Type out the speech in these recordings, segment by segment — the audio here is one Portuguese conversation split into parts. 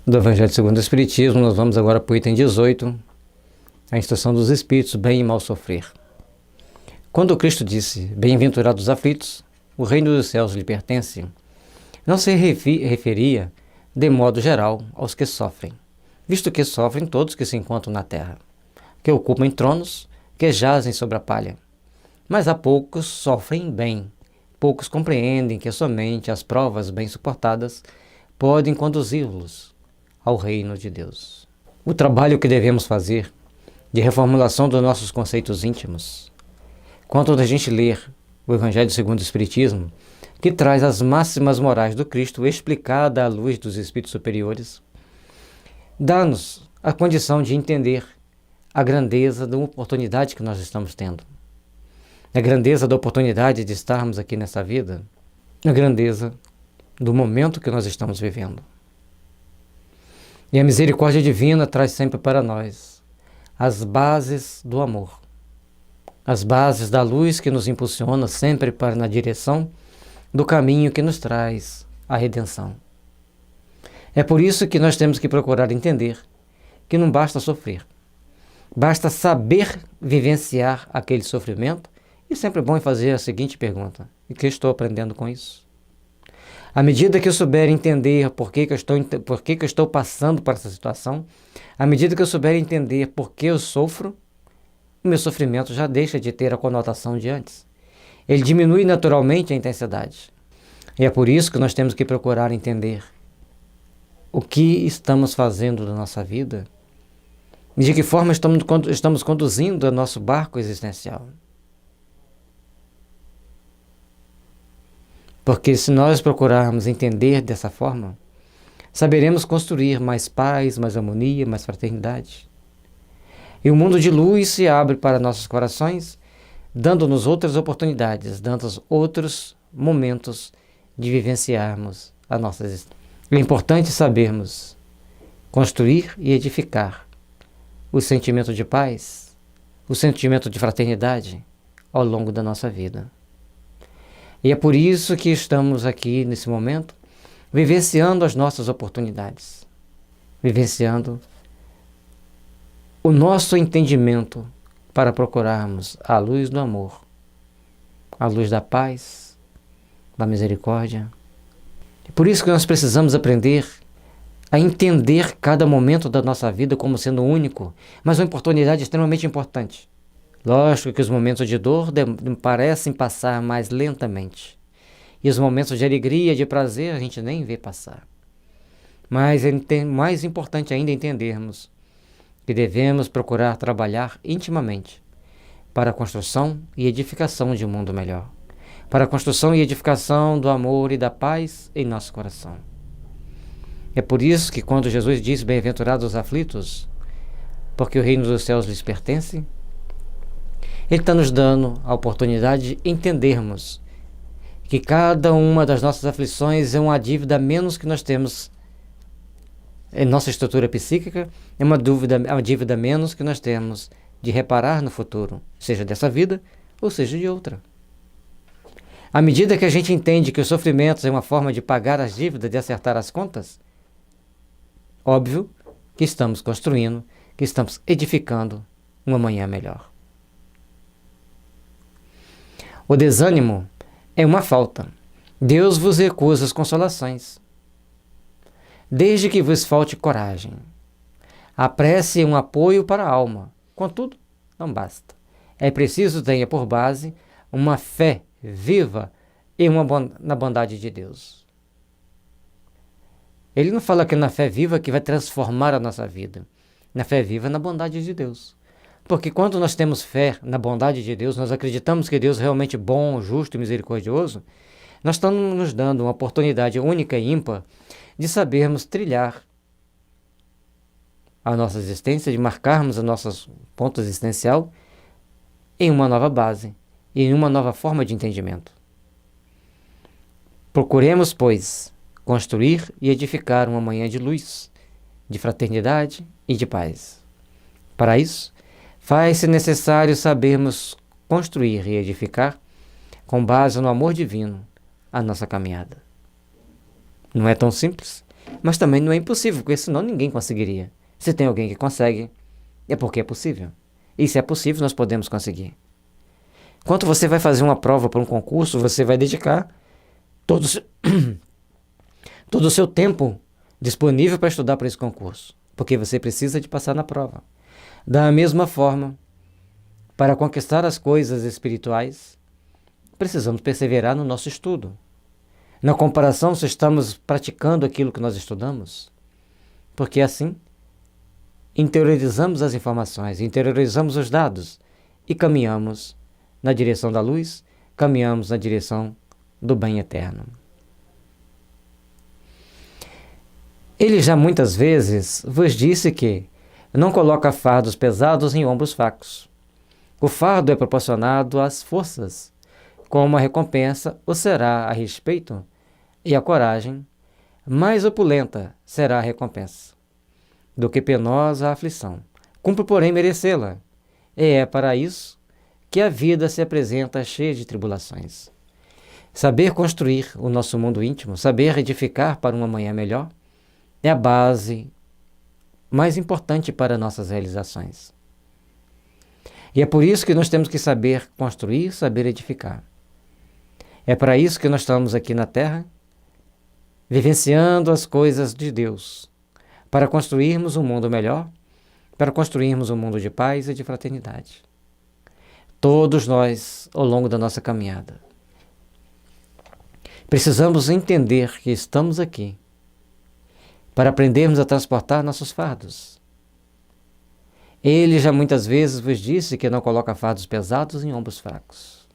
Do Evangelho segundo o Espiritismo, nós vamos agora para o item 18, a instrução dos Espíritos, bem e mal sofrer. Quando Cristo disse, bem-aventurados os aflitos, o reino dos céus lhe pertence, não se referia, de modo geral, aos que sofrem, visto que sofrem todos que se encontram na terra, que ocupam tronos, que jazem sobre a palha. Mas há poucos sofrem bem, poucos compreendem que somente as provas bem suportadas podem conduzi-los ao reino de Deus. O trabalho que devemos fazer de reformulação dos nossos conceitos íntimos, quando a gente ler o Evangelho segundo o Espiritismo, que traz as máximas morais do Cristo explicada à luz dos Espíritos superiores, dá-nos a condição de entender a grandeza da oportunidade que nós estamos tendo, a grandeza da oportunidade de estarmos aqui nessa vida, a grandeza do momento que nós estamos vivendo. E a misericórdia divina traz sempre para nós as bases do amor, as bases da luz que nos impulsiona sempre para na direção do caminho que nos traz a redenção. É por isso que nós temos que procurar entender que não basta sofrer, basta saber vivenciar aquele sofrimento. E sempre é bom fazer a seguinte pergunta: o que estou aprendendo com isso? À medida que eu souber entender por que eu estou passando por essa situação, à medida que eu souber entender por que eu sofro, o meu sofrimento já deixa de ter a conotação de antes. Ele diminui naturalmente a intensidade. E é por isso que nós temos que procurar entender o que estamos fazendo da nossa vida e de que forma estamos conduzindo o nosso barco existencial. Porque se nós procurarmos entender dessa forma, saberemos construir mais paz, mais harmonia, mais fraternidade. E o mundo de luz se abre para nossos corações, dando-nos outras oportunidades, dando-nos outros momentos de vivenciarmos a nossa existência. É importante sabermos construir e edificar o sentimento de paz, o sentimento de fraternidade ao longo da nossa vida. E é por isso que estamos aqui nesse momento, vivenciando as nossas oportunidades, vivenciando o nosso entendimento para procurarmos a luz do amor, a luz da paz, da misericórdia. É por isso que nós precisamos aprender a entender cada momento da nossa vida como sendo único, mas uma oportunidade extremamente importante. Lógico que os momentos de dor parecem passar mais lentamente. E os momentos de alegria, de prazer, a gente nem vê passar. Mas é mais importante ainda entendermos que devemos procurar trabalhar intimamente para a construção e edificação de um mundo melhor. Para a construção e edificação do amor e da paz em nosso coração. É por isso que quando Jesus diz, bem-aventurados os aflitos, porque o reino dos céus lhes pertence, Ele está nos dando a oportunidade de entendermos que cada uma das nossas aflições é uma dívida a menos que nós temos em nossa estrutura psíquica, é uma dívida a menos que nós temos de reparar no futuro, seja dessa vida ou seja de outra. À medida que a gente entende que os sofrimentos é uma forma de pagar as dívidas, de acertar as contas, óbvio que estamos construindo, que estamos edificando uma manhã melhor. O desânimo é uma falta. Deus vos recusa as consolações, desde que vos falte coragem. A prece é um apoio para a alma, contudo, não basta. É preciso tenha por base uma fé viva e na bondade de Deus. Ele não fala que é na fé viva que vai transformar a nossa vida. Na fé viva, na bondade de Deus. Porque quando nós temos fé na bondade de Deus, nós acreditamos que Deus é realmente bom, justo e misericordioso, nós estamos nos dando uma oportunidade única e ímpar de sabermos trilhar a nossa existência, de marcarmos o nosso ponto existencial em uma nova base e em uma nova forma de entendimento. Procuremos, pois, construir e edificar uma manhã de luz, de fraternidade e de paz. Para isso, faz-se necessário sabermos construir e edificar, com base no amor divino, a nossa caminhada. Não é tão simples, Mas também não é impossível, porque senão ninguém conseguiria. Se tem alguém que consegue, é porque é possível. E se é possível, nós podemos conseguir. Quando você vai fazer uma prova para um concurso, você vai dedicar todo o seu, todo o seu tempo disponível para estudar para esse concurso, porque você precisa de passar na prova. Da mesma forma, para conquistar as coisas espirituais, precisamos perseverar no nosso estudo. Na comparação, se estamos praticando aquilo que nós estudamos, porque assim interiorizamos as informações, interiorizamos os dados e caminhamos na direção da luz, caminhamos na direção do bem eterno. Ele já muitas vezes vos disse que não coloca fardos pesados em ombros fracos. O fardo é proporcionado às forças, como a recompensa o será a respeito, e a coragem, mais opulenta será a recompensa, do que penosa a aflição. Cumpre, porém, merecê-la, e é para isso que a vida se apresenta cheia de tribulações. Saber construir o nosso mundo íntimo, saber edificar para uma manhã melhor, é a base mais importante para nossas realizações. E é por isso que nós temos que saber construir, saber edificar. É para isso que nós estamos aqui na Terra, vivenciando as coisas de Deus, para construirmos um mundo melhor, para construirmos um mundo de paz e de fraternidade. Todos nós, ao longo da nossa caminhada, precisamos entender que estamos aqui para aprendermos a transportar nossos fardos. Ele já muitas vezes vos disse que não coloca fardos pesados em ombros fracos.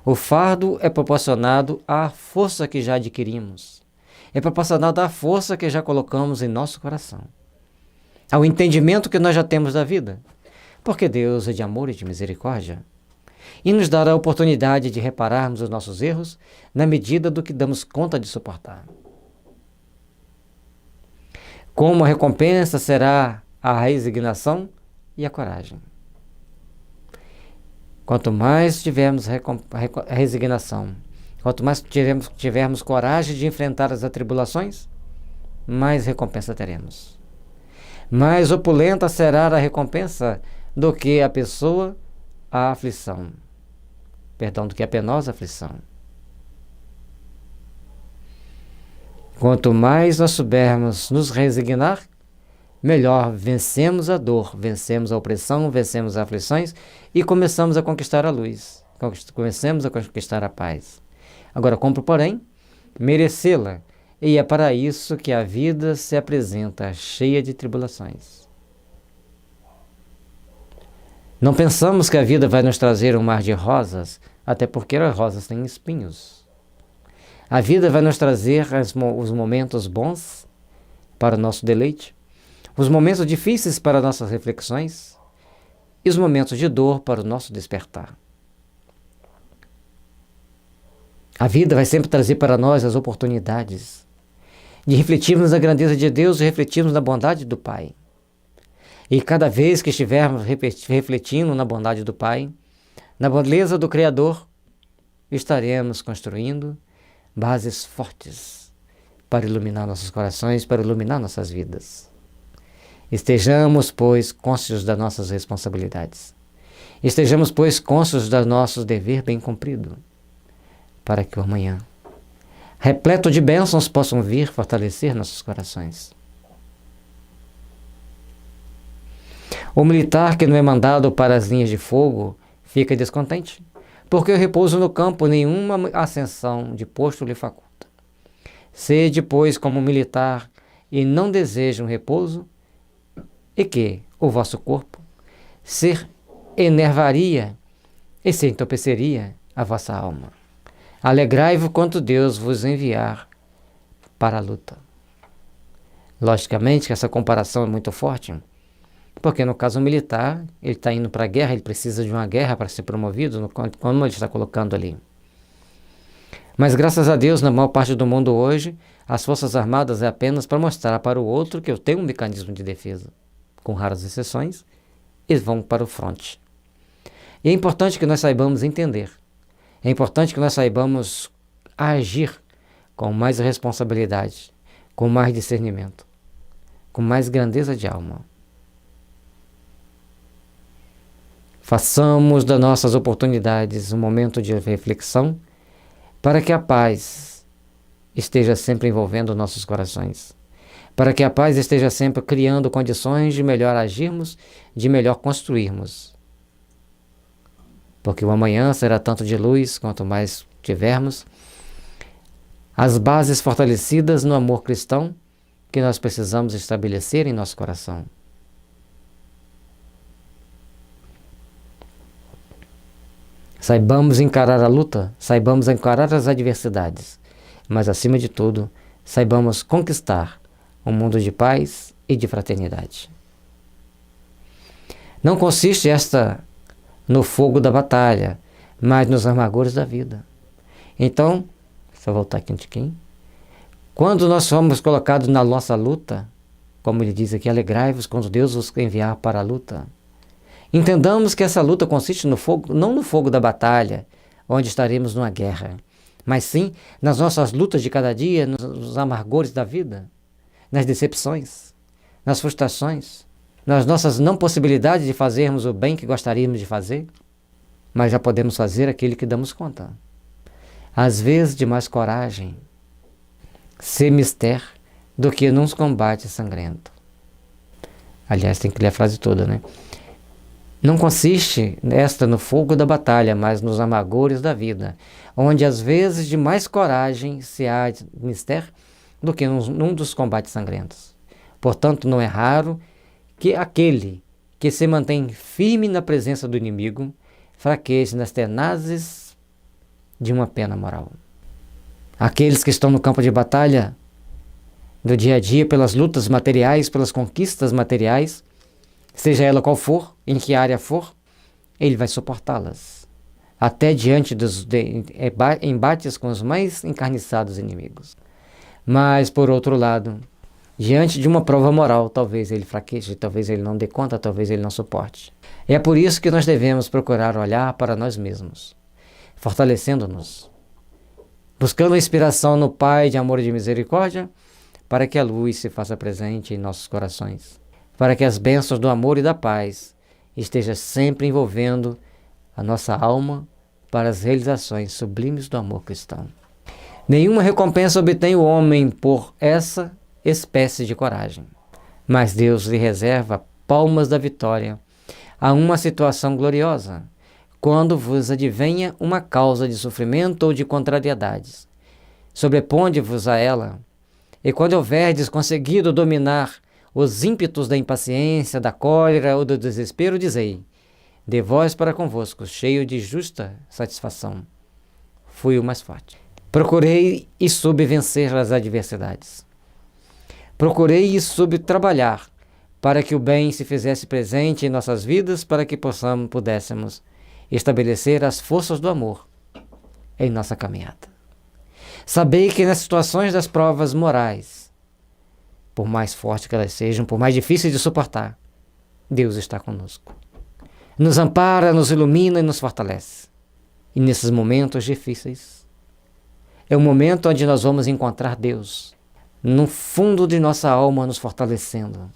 O fardo é proporcionado à força que já adquirimos. É proporcionado à força que já colocamos em nosso coração. Ao entendimento que nós já temos da vida. Porque Deus é de amor e de misericórdia. E nos dará a oportunidade de repararmos os nossos erros na medida do que damos conta de suportar. Como a recompensa será a resignação e a coragem. Quanto mais tivermos resignação, quanto mais tivermos coragem de enfrentar as atribulações, mais recompensa teremos. Mais opulenta será a recompensa do que a pessoa a aflição. Perdão, do que a penosa aflição. Quanto mais nós soubermos nos resignar, melhor vencemos a dor, vencemos a opressão, vencemos as aflições e começamos a conquistar a luz, começamos a conquistar a paz. Agora, cumpre, porém, merecê-la, e é para isso que a vida se apresenta cheia de tribulações. Não pensamos que a vida vai nos trazer um mar de rosas, até porque as rosas têm espinhos. A vida vai nos trazer os momentos bons para o nosso deleite, os momentos difíceis para nossas reflexões e os momentos de dor para o nosso despertar. A vida vai sempre trazer para nós as oportunidades de refletirmos na grandeza de Deus e refletirmos na bondade do Pai. E cada vez que estivermos refletindo na bondade do Pai, na beleza do Criador, estaremos construindo bases fortes para iluminar nossos corações, para iluminar nossas vidas. Estejamos, pois, cônscios das nossas responsabilidades. Estejamos, pois, cônscios do nosso dever bem cumprido, para que o amanhã, repleto de bênçãos, possam vir fortalecer nossos corações. O militar que não é mandado para as linhas de fogo fica descontente, porque o repouso no campo nenhuma ascensão de posto lhe faculta. Sede, pois, como militar e não deseja um repouso, e que o vosso corpo se enervaria e se entorpeceria a vossa alma. Alegrai-vos quanto Deus vos enviar para a luta. Logicamente que essa comparação é muito forte, porque no caso militar, ele está indo para a guerra, ele precisa de uma guerra para ser promovido, como ele está colocando ali. Mas graças a Deus, na maior parte do mundo hoje, as Forças Armadas é apenas para mostrar para o outro que eu tenho um mecanismo de defesa. Com raras exceções, eles vão para o fronte. E é importante que nós saibamos entender. É importante que nós saibamos agir com mais responsabilidade, com mais discernimento, com mais grandeza de alma. Façamos das nossas oportunidades um momento de reflexão para que a paz esteja sempre envolvendo nossos corações, para que a paz esteja sempre criando condições de melhor agirmos, de melhor construirmos. Porque o amanhã será tanto de luz quanto mais tivermos as bases fortalecidas no amor cristão que nós precisamos estabelecer em nosso coração. Saibamos encarar a luta, saibamos encarar as adversidades, mas acima de tudo, saibamos conquistar um mundo de paz e de fraternidade. Não consiste esta no fogo da batalha, mas nos amargores da vida. Então, só voltar aqui um tiquinho. Quando nós somos colocados na nossa luta, como ele diz aqui, alegrai-vos quando Deus vos enviar para a luta. Entendamos que essa luta consiste no fogo, não no fogo da batalha, onde estaremos numa guerra, mas sim nas nossas lutas de cada dia, nos amargores da vida, nas decepções, nas frustrações, nas nossas não possibilidades de fazermos o bem que gostaríamos de fazer, mas já podemos fazer aquilo que damos conta. Às vezes de mais coragem, ser mister do que num combate sangrento. Aliás, tem que ler a frase toda, né? Não consiste esta no fogo da batalha, mas nos amargores da vida, onde às vezes de mais coragem se há mister do que num dos combates sangrentos. Portanto, não é raro que aquele que se mantém firme na presença do inimigo fraqueje nas tenazes de uma pena moral. Aqueles que estão no campo de batalha do dia a dia pelas lutas materiais, pelas conquistas materiais, seja ela qual for, em que área for, ele vai suportá-las, até diante dos embates com os mais encarniçados inimigos. Mas, por outro lado, diante de uma prova moral, talvez ele fraqueje, talvez ele não dê conta, talvez ele não suporte. É por isso que nós devemos procurar olhar para nós mesmos, fortalecendo-nos, buscando a inspiração no Pai de amor e de misericórdia, para que a luz se faça presente em nossos corações, para que as bênçãos do amor e da paz estejam sempre envolvendo a nossa alma para as realizações sublimes do amor cristão. Nenhuma recompensa obtém o homem por essa espécie de coragem, mas Deus lhe reserva palmas da vitória a uma situação gloriosa, quando vos advenha uma causa de sofrimento ou de contrariedades. Sobreponde-vos a ela, e quando houverdes conseguido dominar os ímpetos da impaciência, da cólera ou do desespero, dizei: de vós para convosco, cheio de justa satisfação, fui o mais forte. Procurei e soube vencer as adversidades. Procurei e soube trabalhar para que o bem se fizesse presente em nossas vidas, para que pudéssemos estabelecer as forças do amor em nossa caminhada. Sabei que nas situações das provas morais, por mais fortes que elas sejam, por mais difíceis de suportar, Deus está conosco. Nos ampara, nos ilumina e nos fortalece. E nesses momentos difíceis, é o momento onde nós vamos encontrar Deus, no fundo de nossa alma, nos fortalecendo,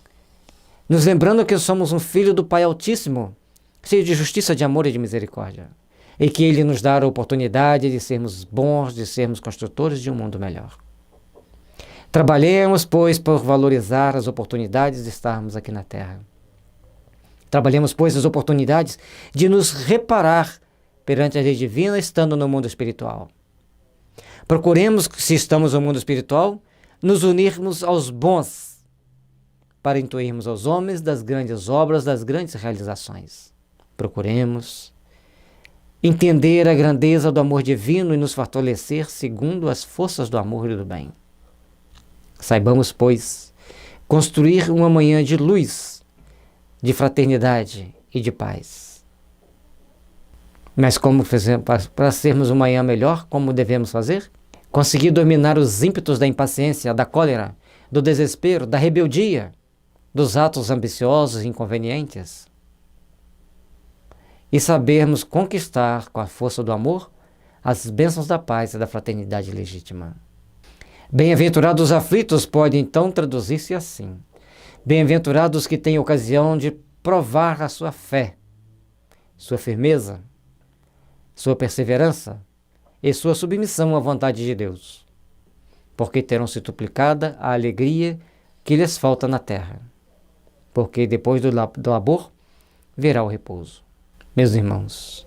nos lembrando que somos um filho do Pai Altíssimo, cheio de justiça, de amor e de misericórdia, e que Ele nos dá a oportunidade de sermos bons, de sermos construtores de um mundo melhor. Trabalhemos, pois, por valorizar as oportunidades de estarmos aqui na Terra. Trabalhemos, pois, as oportunidades de nos reparar perante a lei divina, estando no mundo espiritual. Procuremos, se estamos no mundo espiritual, nos unirmos aos bons, para intuirmos aos homens das grandes obras, das grandes realizações. Procuremos entender a grandeza do amor divino e nos fortalecer segundo as forças do amor e do bem. Saibamos, pois, construir uma manhã de luz, de fraternidade e de paz. Mas como fazemos para sermos uma manhã melhor, como devemos fazer? Conseguir dominar os ímpetos da impaciência, da cólera, do desespero, da rebeldia, dos atos ambiciosos e inconvenientes. E sabermos conquistar, com a força do amor, as bênçãos da paz e da fraternidade legítima. Bem-aventurados os aflitos pode então traduzir-se assim: bem-aventurados que têm ocasião de provar a sua fé, sua firmeza, sua perseverança e sua submissão à vontade de Deus, porque terão se duplicada a alegria que lhes falta na terra, porque depois do labor virá o repouso. Meus irmãos,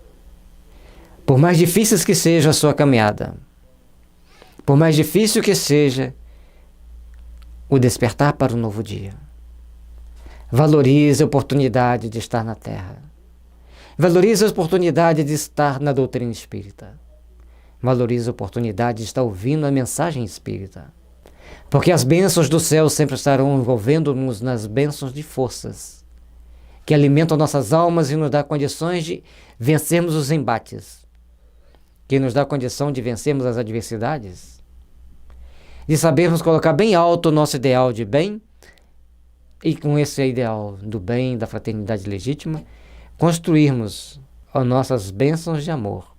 por mais difíceis que seja a sua caminhada, por mais difícil que seja o despertar para um novo dia, valorize a oportunidade de estar na terra. Valorize a oportunidade de estar na doutrina espírita. Valorize a oportunidade de estar ouvindo a mensagem espírita. Porque as bênçãos do céu sempre estarão envolvendo-nos nas bênçãos de forças, que alimentam nossas almas e nos dá condições de vencermos os embates, que nos dá condição de vencermos as adversidades, de sabermos colocar bem alto o nosso ideal de bem, e com esse ideal do bem, da fraternidade legítima, construirmos as nossas bênçãos de amor,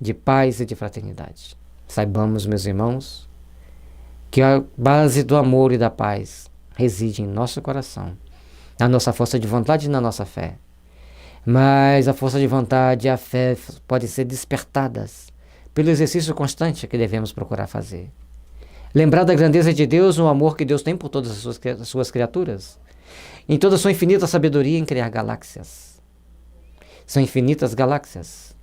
de paz e de fraternidade. Saibamos, meus irmãos, que a base do amor e da paz reside em nosso coração, na nossa força de vontade e na nossa fé. Mas a força de vontade e a fé podem ser despertadas pelo exercício constante que devemos procurar fazer. Lembrar da grandeza de Deus, o amor que Deus tem por todas as suas criaturas, em toda a sua infinita sabedoria em criar galáxias. São infinitas galáxias.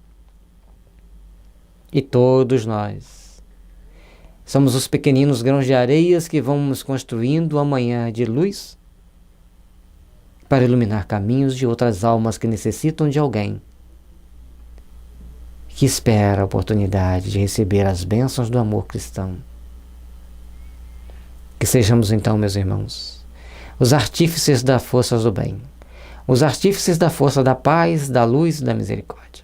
E todos nós somos os pequeninos grãos de areias que vamos construindo amanhã de luz para iluminar caminhos de outras almas que necessitam de alguém que espera a oportunidade de receber as bênçãos do amor cristão. Que sejamos então, meus irmãos, os artífices das forças do bem, os artífices da força da paz, da luz e da misericórdia.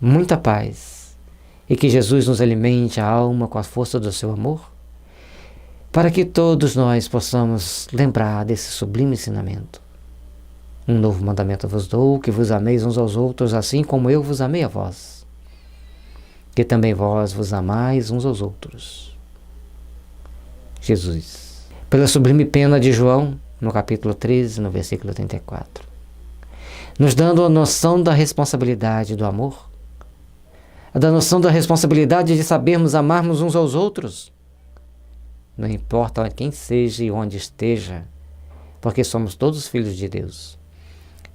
Muita paz, e que Jesus nos alimente a alma com a força do seu amor, para que todos nós possamos lembrar desse sublime ensinamento. Um novo mandamento vos dou, que vos ameis uns aos outros, assim como eu vos amei a vós, que também vós vos amais uns aos outros. Jesus, pela sublime pena de João, no capítulo 13, no versículo 34, nos dando a noção da responsabilidade do amor, da noção da responsabilidade de sabermos amarmos uns aos outros, não importa quem seja e onde esteja, porque somos todos filhos de Deus.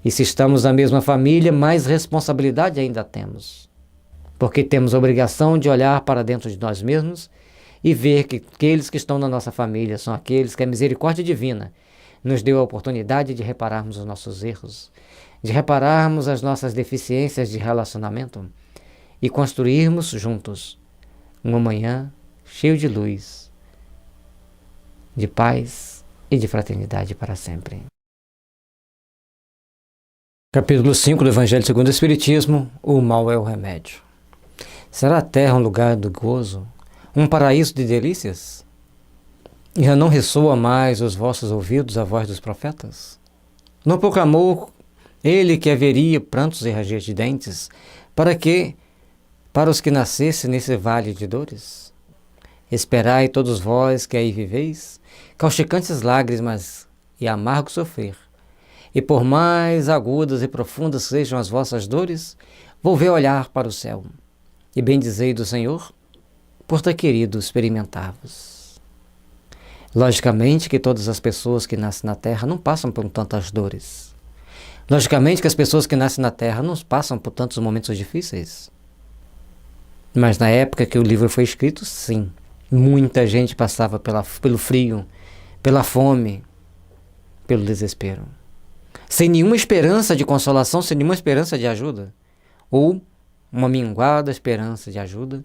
E se estamos na mesma família, mais responsabilidade ainda temos, porque temos a obrigação de olhar para dentro de nós mesmos e ver que aqueles que estão na nossa família são aqueles que a misericórdia divina nos deu a oportunidade de repararmos os nossos erros, de repararmos as nossas deficiências de relacionamento e construirmos juntos um amanhã cheio de luz, de paz e de fraternidade para sempre. Capítulo 5 do Evangelho segundo o Espiritismo: o mal é o remédio. Será a terra um lugar do gozo, um paraíso de delícias? E já não ressoa mais aos vossos ouvidos a voz dos profetas? Não proclamou ele que haveria prantos e ranger de dentes, para os que nascessem nesse vale de dores? Esperai todos vós que aí viveis, causticantes lágrimas e amargo sofrer, e por mais agudas e profundas sejam as vossas dores, volvei olhar para o céu, e bendizei do Senhor, por ter querido experimentar-vos. Logicamente que todas as pessoas que nascem na Terra não passam por tantas dores. Logicamente que as pessoas que nascem na Terra não passam por tantos momentos difíceis. Mas na época que o livro foi escrito, sim, muita gente passava pelo frio, pela fome, pelo desespero, sem nenhuma esperança de consolação, sem nenhuma esperança de ajuda, ou uma minguada esperança de ajuda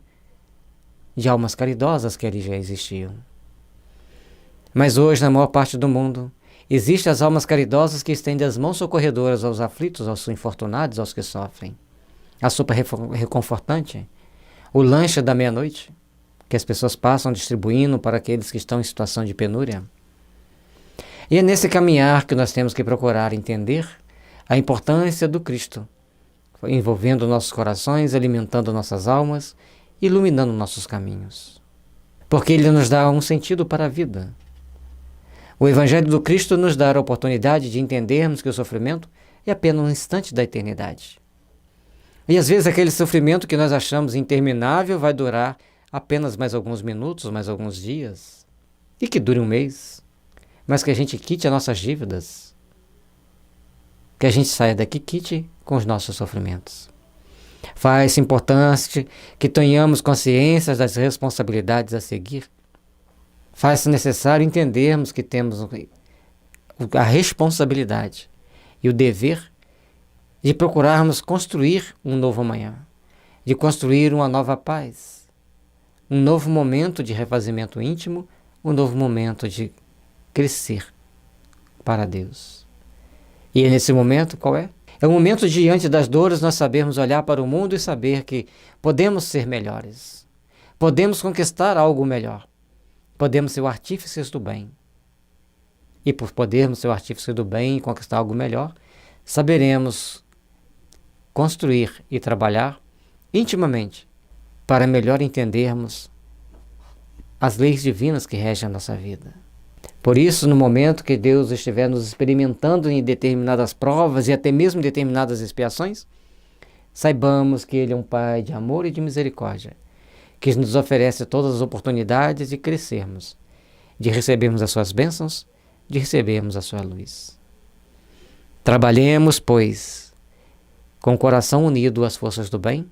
de almas caridosas que ali já existiam. Mas hoje, na maior parte do mundo, existem as almas caridosas que estendem as mãos socorredoras aos aflitos, aos infortunados, aos que sofrem. A sopa reconfortante, o lanche da meia-noite, que as pessoas passam distribuindo para aqueles que estão em situação de penúria. E é nesse caminhar que nós temos que procurar entender a importância do Cristo, envolvendo nossos corações, alimentando nossas almas, iluminando nossos caminhos. porque ele nos dá um sentido para a vida. O Evangelho do Cristo nos dá a oportunidade de entendermos que o sofrimento é apenas um instante da eternidade. E às vezes aquele sofrimento que nós achamos interminável vai durar apenas mais alguns minutos, mais alguns dias, e que dure um mês, mas que a gente quite as nossas dívidas, que a gente saia daqui quite com os nossos sofrimentos. Faz-se importante que tenhamos consciência das responsabilidades a seguir. Faz-se necessário entendermos que temos a responsabilidade e o dever de procurarmos construir um novo amanhã, de construir uma nova paz, um novo momento de refazimento íntimo, um novo momento de crescer para Deus. E nesse momento, qual é? É o momento diante das dores nós sabermos olhar para o mundo e saber que podemos ser melhores, podemos conquistar algo melhor, podemos ser artífices do bem. E por podermos ser artífices do bem e conquistar algo melhor, saberemos construir e trabalhar intimamente para melhor entendermos as leis divinas que regem a nossa vida. Por isso, no momento que Deus estiver nos experimentando em determinadas provas e até mesmo em determinadas expiações, saibamos que Ele é um Pai de amor e de misericórdia, que nos oferece todas as oportunidades de crescermos, de recebermos as suas bênçãos, de recebermos a sua luz. Trabalhemos, pois, com o coração unido às forças do bem,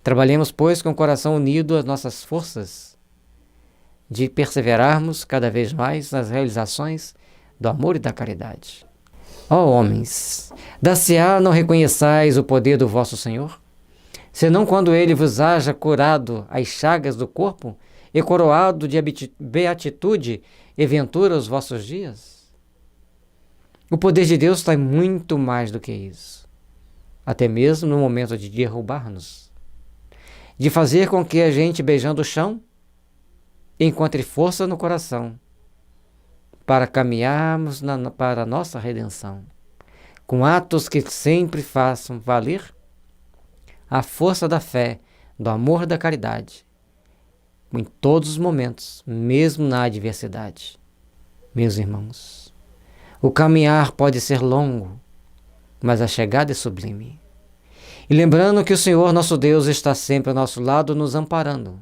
trabalhemos, pois, com o coração unido às nossas forças, de perseverarmos cada vez mais nas realizações do amor e da caridade. Ó homens, dar-se-á não reconheçais o poder do vosso Senhor? Senão quando ele vos haja curado as chagas do corpo e coroado de beatitude e ventura os vossos dias? O poder de Deus está muito mais do que isso, até mesmo no momento de derrubar-nos, de fazer com que a gente, beijando o chão, encontre força no coração para caminharmos para a nossa redenção, com atos que sempre façam valer a força da fé, do amor e da caridade, em todos os momentos, mesmo na adversidade. Meus irmãos, o caminhar pode ser longo, mas a chegada é sublime. E lembrando que o Senhor nosso Deus está sempre ao nosso lado, nos amparando,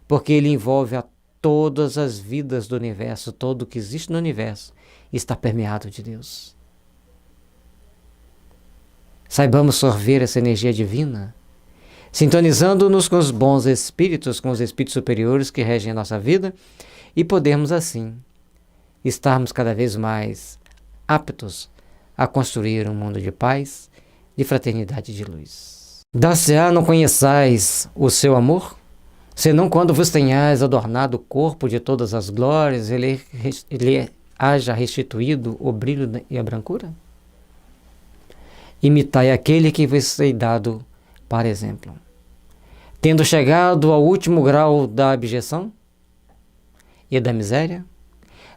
porque Ele envolve a todas as vidas do universo, todo o que existe no universo está permeado de Deus. Saibamos sorver essa energia divina, sintonizando-nos com os bons espíritos, com os espíritos superiores que regem a nossa vida, e podemos assim estarmos cada vez mais aptos a construir um mundo de paz, de fraternidade e de luz. Dar-se-á não conheçais o seu amor? Senão quando vos tenhais adornado o corpo de todas as glórias, ele haja restituído o brilho e a brancura? Imitai aquele que vos foi dado para exemplo. Tendo chegado ao último grau da abjeção e da miséria,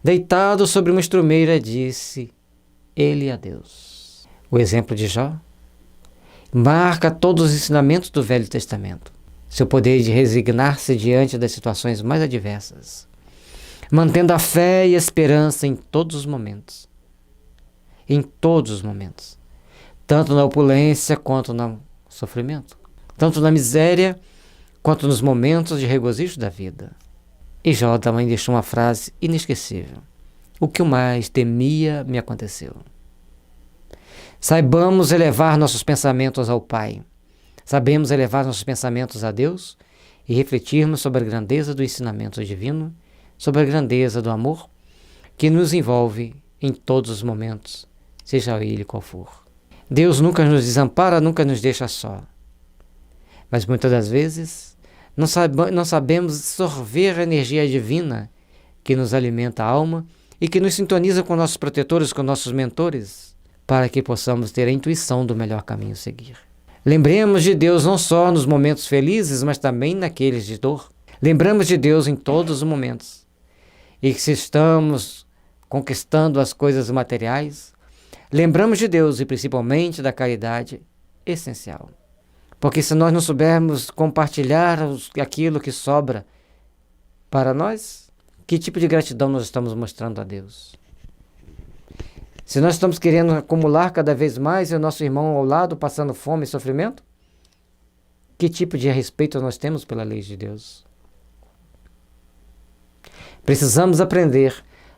deitado sobre uma estrumeira, disse ele a Deus. O exemplo de Jó marca todos os ensinamentos do Velho Testamento. Seu poder de resignar-se diante das situações mais adversas, mantendo a fé e a esperança em todos os momentos. Em todos os momentos. Tanto na opulência quanto no sofrimento. Tanto na miséria quanto nos momentos de regozijo da vida. E Jó também deixou uma frase inesquecível. O que eu mais temia me aconteceu. Saibamos elevar nossos pensamentos ao Pai. Sabemos elevar nossos pensamentos a Deus e refletirmos sobre a grandeza do ensinamento divino, sobre a grandeza do amor que nos envolve em todos os momentos, seja ele qual for. Deus nunca nos desampara, nunca nos deixa só. Mas muitas das vezes não sabemos sorver a energia divina que nos alimenta a alma e que nos sintoniza com nossos protetores, com nossos mentores, para que possamos ter a intuição do melhor caminho a seguir. Lembremos de Deus não só nos momentos felizes, mas também naqueles de dor. Lembramos de Deus em todos os momentos. E que se estamos conquistando as coisas materiais, lembramos de Deus e principalmente da caridade essencial. Porque se nós não soubermos compartilhar aquilo que sobra para nós, que tipo de gratidão nós estamos mostrando a Deus? Se nós estamos querendo acumular cada vez mais e o nosso irmão ao lado passando fome e sofrimento, que tipo de respeito nós temos pela lei de Deus? Precisamos aprender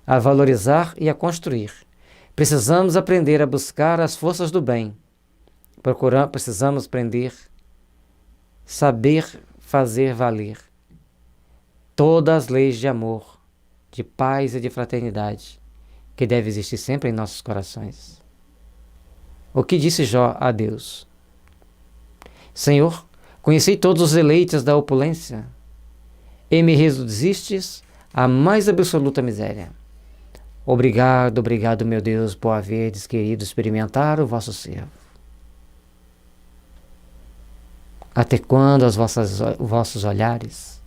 a valorizar e a construir. Precisamos aprender a buscar as forças do bem. Precisamos aprender a saber fazer valer todas as leis de amor, de paz e de fraternidade que deve existir sempre em nossos corações. O que disse Jó a Deus? Senhor, conheci todos os deleites da opulência e me reduzistes à mais absoluta miséria. Obrigado, obrigado, meu Deus, por haverdes querido experimentar o vosso servo. Até quando os vossos olhares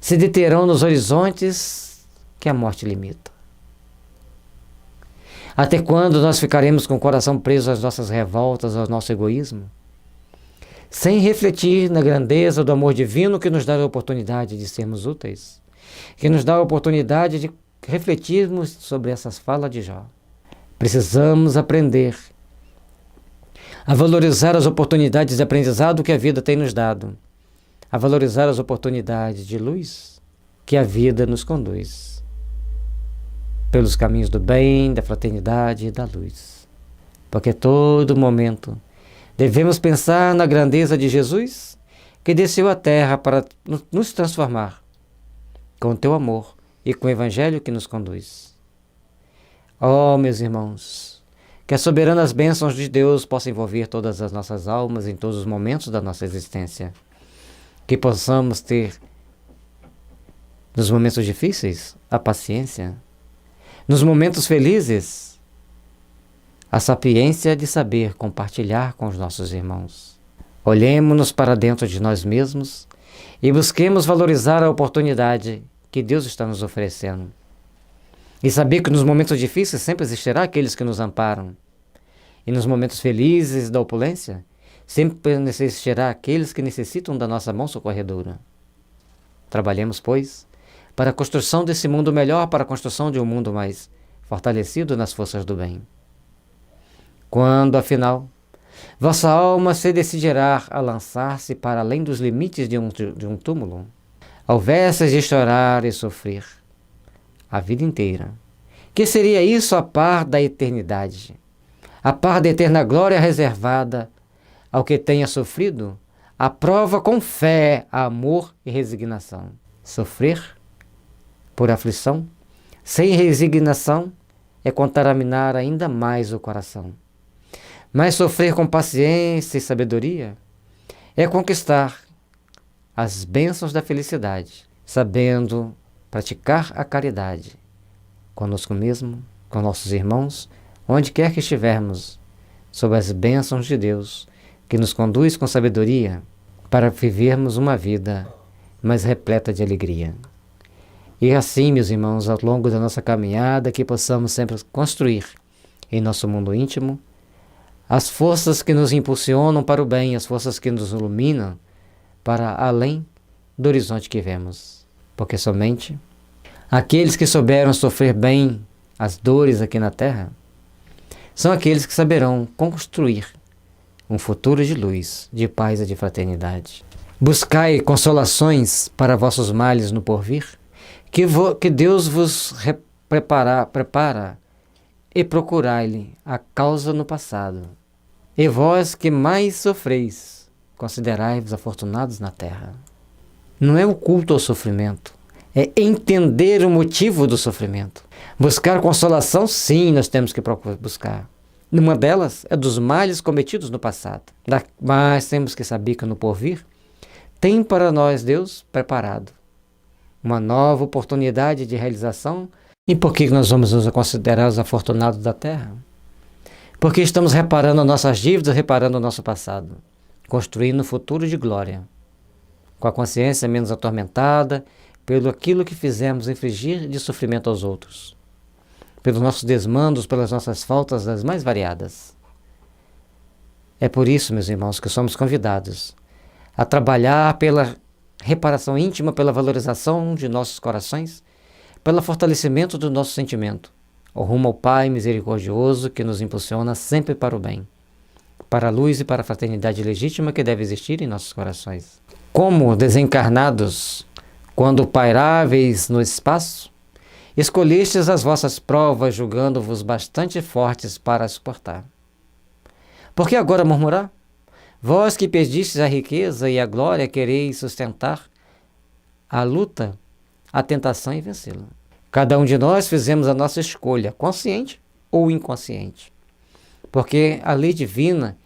se deterão nos horizontes que a morte limita? Até quando nós ficaremos com o coração preso às nossas revoltas, ao nosso egoísmo, sem refletir na grandeza do amor divino que nos dá a oportunidade de sermos úteis, que nos dá a oportunidade de refletirmos sobre essas falas de Jó? Precisamos aprender a valorizar as oportunidades de aprendizado que a vida tem nos dado, a valorizar as oportunidades de luz que a vida nos conduz, pelos caminhos do bem, da fraternidade e da luz. Porque a todo momento devemos pensar na grandeza de Jesus, que desceu à terra para nos transformar com o teu amor e com o Evangelho que nos conduz. Oh, meus irmãos, que as soberanas bênçãos de Deus possam envolver todas as nossas almas em todos os momentos da nossa existência. Que possamos ter, nos momentos difíceis, a paciência. Nos momentos felizes, a sapiência de saber compartilhar com os nossos irmãos. Olhemo-nos para dentro de nós mesmos e busquemos valorizar a oportunidade que Deus está nos oferecendo. E saber que nos momentos difíceis sempre existirá aqueles que nos amparam. E nos momentos felizes da opulência, sempre existirá aqueles que necessitam da nossa mão socorredora. Trabalhemos, pois, para a construção desse mundo melhor, para a construção de um mundo mais fortalecido nas forças do bem. Quando, afinal, vossa alma se decidirá a lançar-se para além dos limites de um túmulo, ao invés de chorar e sofrer a vida inteira, que seria isso a par da eternidade, a par da eterna glória reservada ao que tenha sofrido, a prova com fé, amor e resignação. Sofrer por aflição, sem resignação, é contaminar ainda mais o coração. Mas sofrer com paciência e sabedoria é conquistar as bênçãos da felicidade, sabendo praticar a caridade conosco mesmo, com nossos irmãos, onde quer que estivermos, sob as bênçãos de Deus, que nos conduz com sabedoria para vivermos uma vida mais repleta de alegria. E assim, meus irmãos, ao longo da nossa caminhada, que possamos sempre construir em nosso mundo íntimo as forças que nos impulsionam para o bem, as forças que nos iluminam para além do horizonte que vemos. Porque somente aqueles que souberam sofrer bem as dores aqui na terra são aqueles que saberão construir um futuro de luz, de paz e de fraternidade. Buscai consolações para vossos males no porvir, que Deus vos prepara e procurai-lhe a causa no passado. E vós que mais sofreis, considerai-vos afortunados na terra. Não é o culto ao sofrimento, é entender o motivo do sofrimento. Buscar consolação, sim, nós temos que buscar. Uma delas é dos males cometidos no passado. Mas temos que saber que no porvir tem para nós Deus preparado uma nova oportunidade de realização. E por que nós vamos nos considerar os afortunados da terra? Porque estamos reparando nossas dívidas, reparando o nosso passado, construindo um futuro de glória, com a consciência menos atormentada pelo aquilo que fizemos infligir de sofrimento aos outros, pelos nossos desmandos, pelas nossas faltas das mais variadas. É por isso, meus irmãos, que somos convidados a trabalhar pela reparação íntima pela valorização de nossos corações, pelo fortalecimento do nosso sentimento, o rumo ao Pai misericordioso que nos impulsiona sempre para o bem, para a luz e para a fraternidade legítima que deve existir em nossos corações. Como desencarnados, quando pairáveis no espaço, escolhestes as vossas provas, julgando-vos bastante fortes para suportar. Por que agora murmurar? Vós que pedistes a riqueza e a glória, quereis sustentar a luta, a tentação e vencê-la. Cada um de nós fizemos a nossa escolha, consciente ou inconsciente. Porque a lei divina,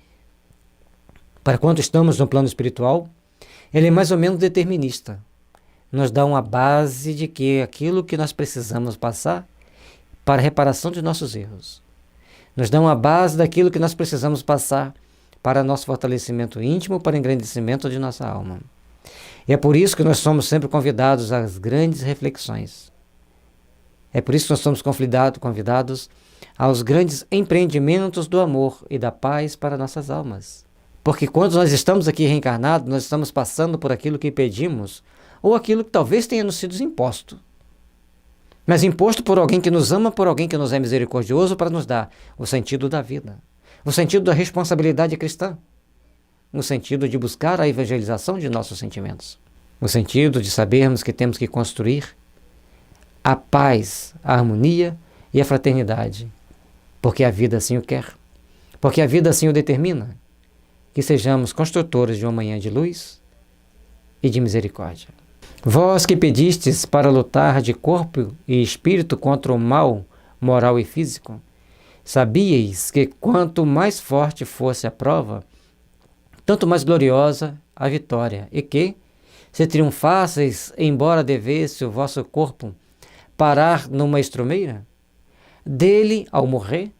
para quando estamos no plano espiritual, ele é mais ou menos determinista. Nos dá uma base de que aquilo que nós precisamos passar para a reparação de nossos erros. Nos dá uma base daquilo que nós precisamos passar para nosso fortalecimento íntimo, para o engrandecimento de nossa alma. E é por isso que nós somos sempre convidados às grandes reflexões. É por isso que nós somos convidados aos grandes empreendimentos do amor e da paz para nossas almas. Porque quando nós estamos aqui reencarnados, nós estamos passando por aquilo que pedimos, ou aquilo que talvez tenha nos sido imposto. Mas imposto por alguém que nos ama, por alguém que nos é misericordioso para nos dar o sentido da vida, o sentido da responsabilidade cristã, no sentido de buscar a evangelização de nossos sentimentos, no sentido de sabermos que temos que construir a paz, a harmonia e a fraternidade, porque a vida assim o quer, porque a vida assim o determina, que sejamos construtores de uma manhã de luz e de misericórdia. Vós que pedistes para lutar de corpo e espírito contra o mal moral e físico, sabíeis que quanto mais forte fosse a prova, tanto mais gloriosa a vitória, e que, se triunfasseis, embora devesse o vosso corpo parar numa estrumeira, dele, ao morrer,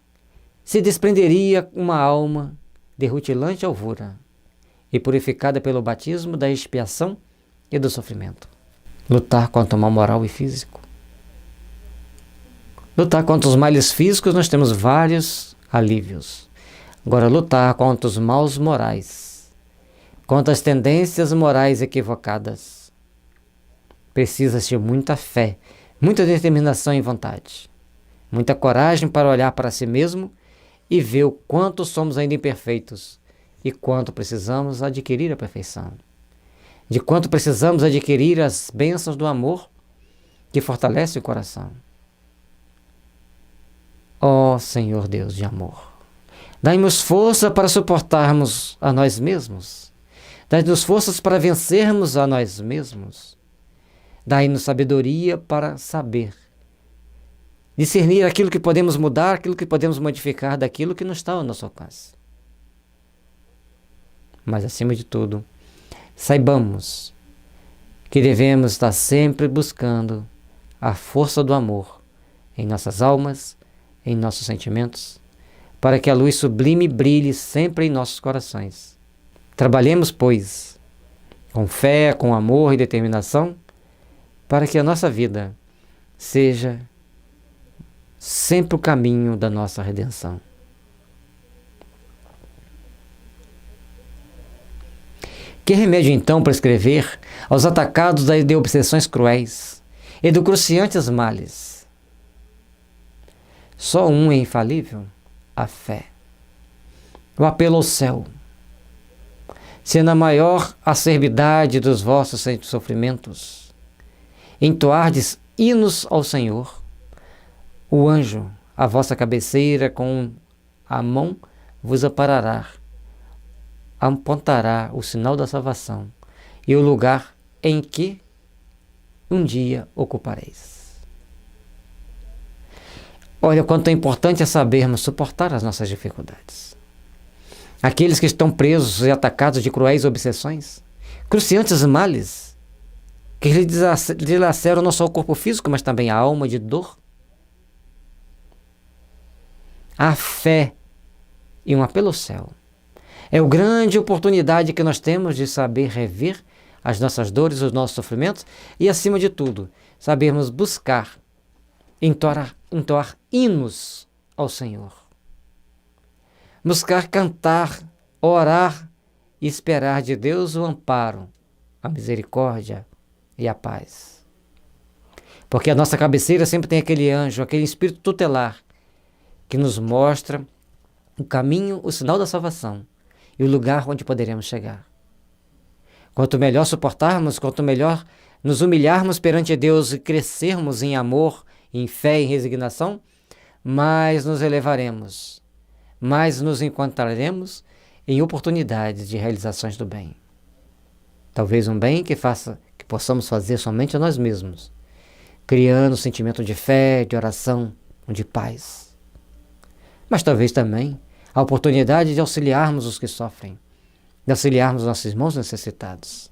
se desprenderia uma alma de rutilante alvura e purificada pelo batismo da expiação e do sofrimento. Lutar contra o mal moral e físico. Lutar contra os males físicos, nós temos vários alívios. Agora, lutar contra os maus morais, contra as tendências morais equivocadas, precisa-se muita fé, muita determinação e vontade, muita coragem para olhar para si mesmo e ver o quanto somos ainda imperfeitos e quanto precisamos adquirir a perfeição, de quanto precisamos adquirir as bênçãos do amor que fortalece o coração. Ó Senhor Deus de amor, dai-nos força para suportarmos a nós mesmos, dai-nos forças para vencermos a nós mesmos, dai-nos sabedoria para saber discernir aquilo que podemos mudar, aquilo que podemos modificar daquilo que não está ao nosso alcance. Mas, acima de tudo, saibamos que devemos estar sempre buscando a força do amor em nossas almas, em nossos sentimentos, para que a luz sublime brilhe sempre em nossos corações. Trabalhemos, pois, com fé, com amor e determinação, para que a nossa vida seja sempre o caminho da nossa redenção. Que remédio então prescrever aos atacados de obsessões cruéis e do cruciantes males? Só um é infalível: a fé. O apelo ao céu. Se na maior acerbidade dos vossos sofrimentos entoardes hinos ao Senhor, o anjo, à vossa cabeceira, com a mão vos amparará, apontará o sinal da salvação e o lugar em que um dia ocupareis. Olha quanto é importante sabermos suportar as nossas dificuldades. Aqueles que estão presos e atacados de cruéis obsessões, cruciantes males, que dilaceram não só o corpo físico, mas também a alma de dor. A fé e um apelo ao céu é a grande oportunidade que nós temos de saber rever as nossas dores, os nossos sofrimentos e, acima de tudo, sabermos buscar, entoar hinos ao Senhor. Buscar cantar, orar e esperar de Deus o amparo a misericórdia e a paz. Porque a nossa cabeceira sempre tem aquele anjo, aquele espírito tutelar, que nos mostra o caminho, o sinal da salvação e o lugar onde poderemos chegar. Quanto melhor suportarmos, quanto melhor nos humilharmos perante Deus e crescermos em amor, em fé e resignação, mais nos elevaremos, mais nos encontraremos em oportunidades de realizações do bem. Talvez um bem que possamos fazer somente a nós mesmos, criando um sentimento de fé, de oração, de paz. Mas talvez também a oportunidade de auxiliarmos os que sofrem, de auxiliarmos nossos irmãos necessitados.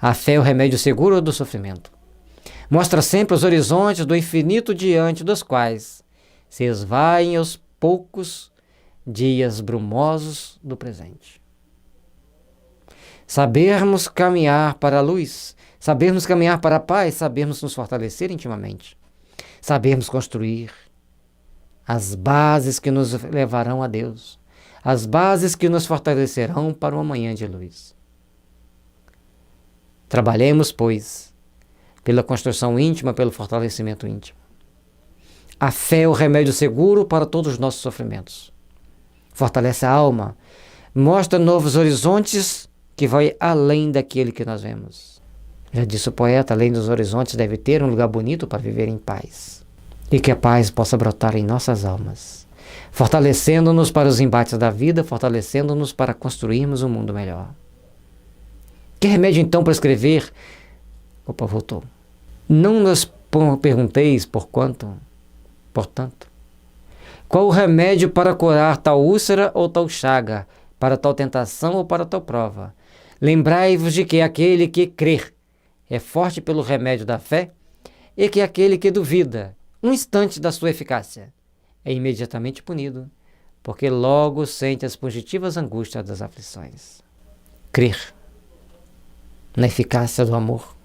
A fé é o remédio seguro do sofrimento. Mostra sempre os horizontes do infinito diante dos quais se esvaem os poucos dias brumosos do presente. Sabermos caminhar para a luz, sabermos caminhar para a paz, sabermos nos fortalecer intimamente, sabermos construir as bases que nos levarão a Deus, as bases que nos fortalecerão para uma manhã de luz. Trabalhemos, pois, pela construção íntima, pelo fortalecimento íntimo. A fé é o remédio seguro para todos os nossos sofrimentos. Fortalece a alma, mostra novos horizontes que vai além daquele que nós vemos. Já disse o poeta, além dos horizontes deve ter um lugar bonito para viver em paz. E que a paz possa brotar em nossas almas, fortalecendo-nos para os embates da vida, fortalecendo-nos para construirmos um mundo melhor. Que remédio então para escrever? Opa, voltou. Não nos pergunteis por quanto, portanto, qual o remédio para curar tal úlcera ou tal chaga, para tal tentação ou para tal prova? Lembrai-vos de que aquele que crer é forte pelo remédio da fé, e que aquele que duvida, um instante da sua eficácia, é imediatamente punido, porque logo sente as fugitivas angústias das aflições. Crer na eficácia do amor,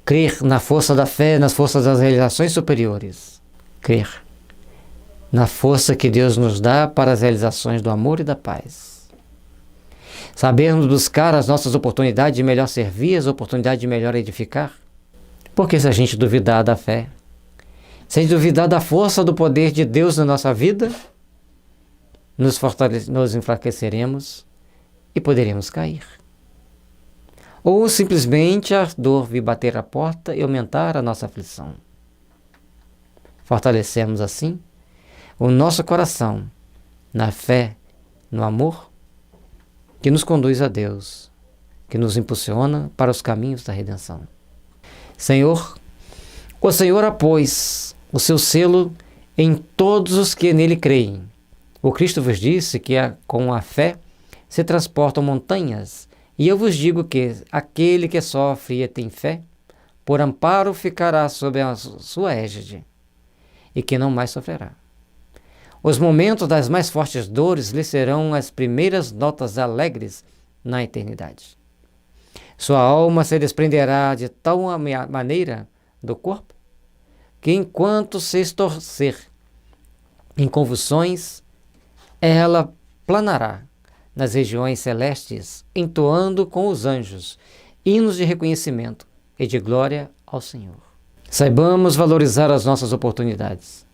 crer na força da fé, nas forças das realizações superiores, crer na força que Deus nos dá para as realizações do amor e da paz. Sabermos buscar as nossas oportunidades de melhor servir, as oportunidades de melhor edificar, porque se a gente duvidar da fé, sem duvidar da força do poder de Deus na nossa vida, nos enfraqueceremos e poderemos cair. Ou simplesmente a dor vir bater a porta e aumentar a nossa aflição. Fortalecemos assim o nosso coração na fé, no amor, que nos conduz a Deus, que nos impulsiona para os caminhos da redenção. Senhor, o Senhor apôs o seu selo em todos os que nele creem. O Cristo vos disse que com a fé se transportam montanhas, e eu vos digo que aquele que sofre e tem fé, por amparo ficará sob a sua égide, e que não mais sofrerá. Os momentos das mais fortes dores lhe serão as primeiras notas alegres na eternidade. Sua alma se desprenderá de tal maneira do corpo, que enquanto se estorcer em convulsões, ela planará nas regiões celestes, entoando com os anjos hinos de reconhecimento e de glória ao Senhor. Saibamos valorizar as nossas oportunidades.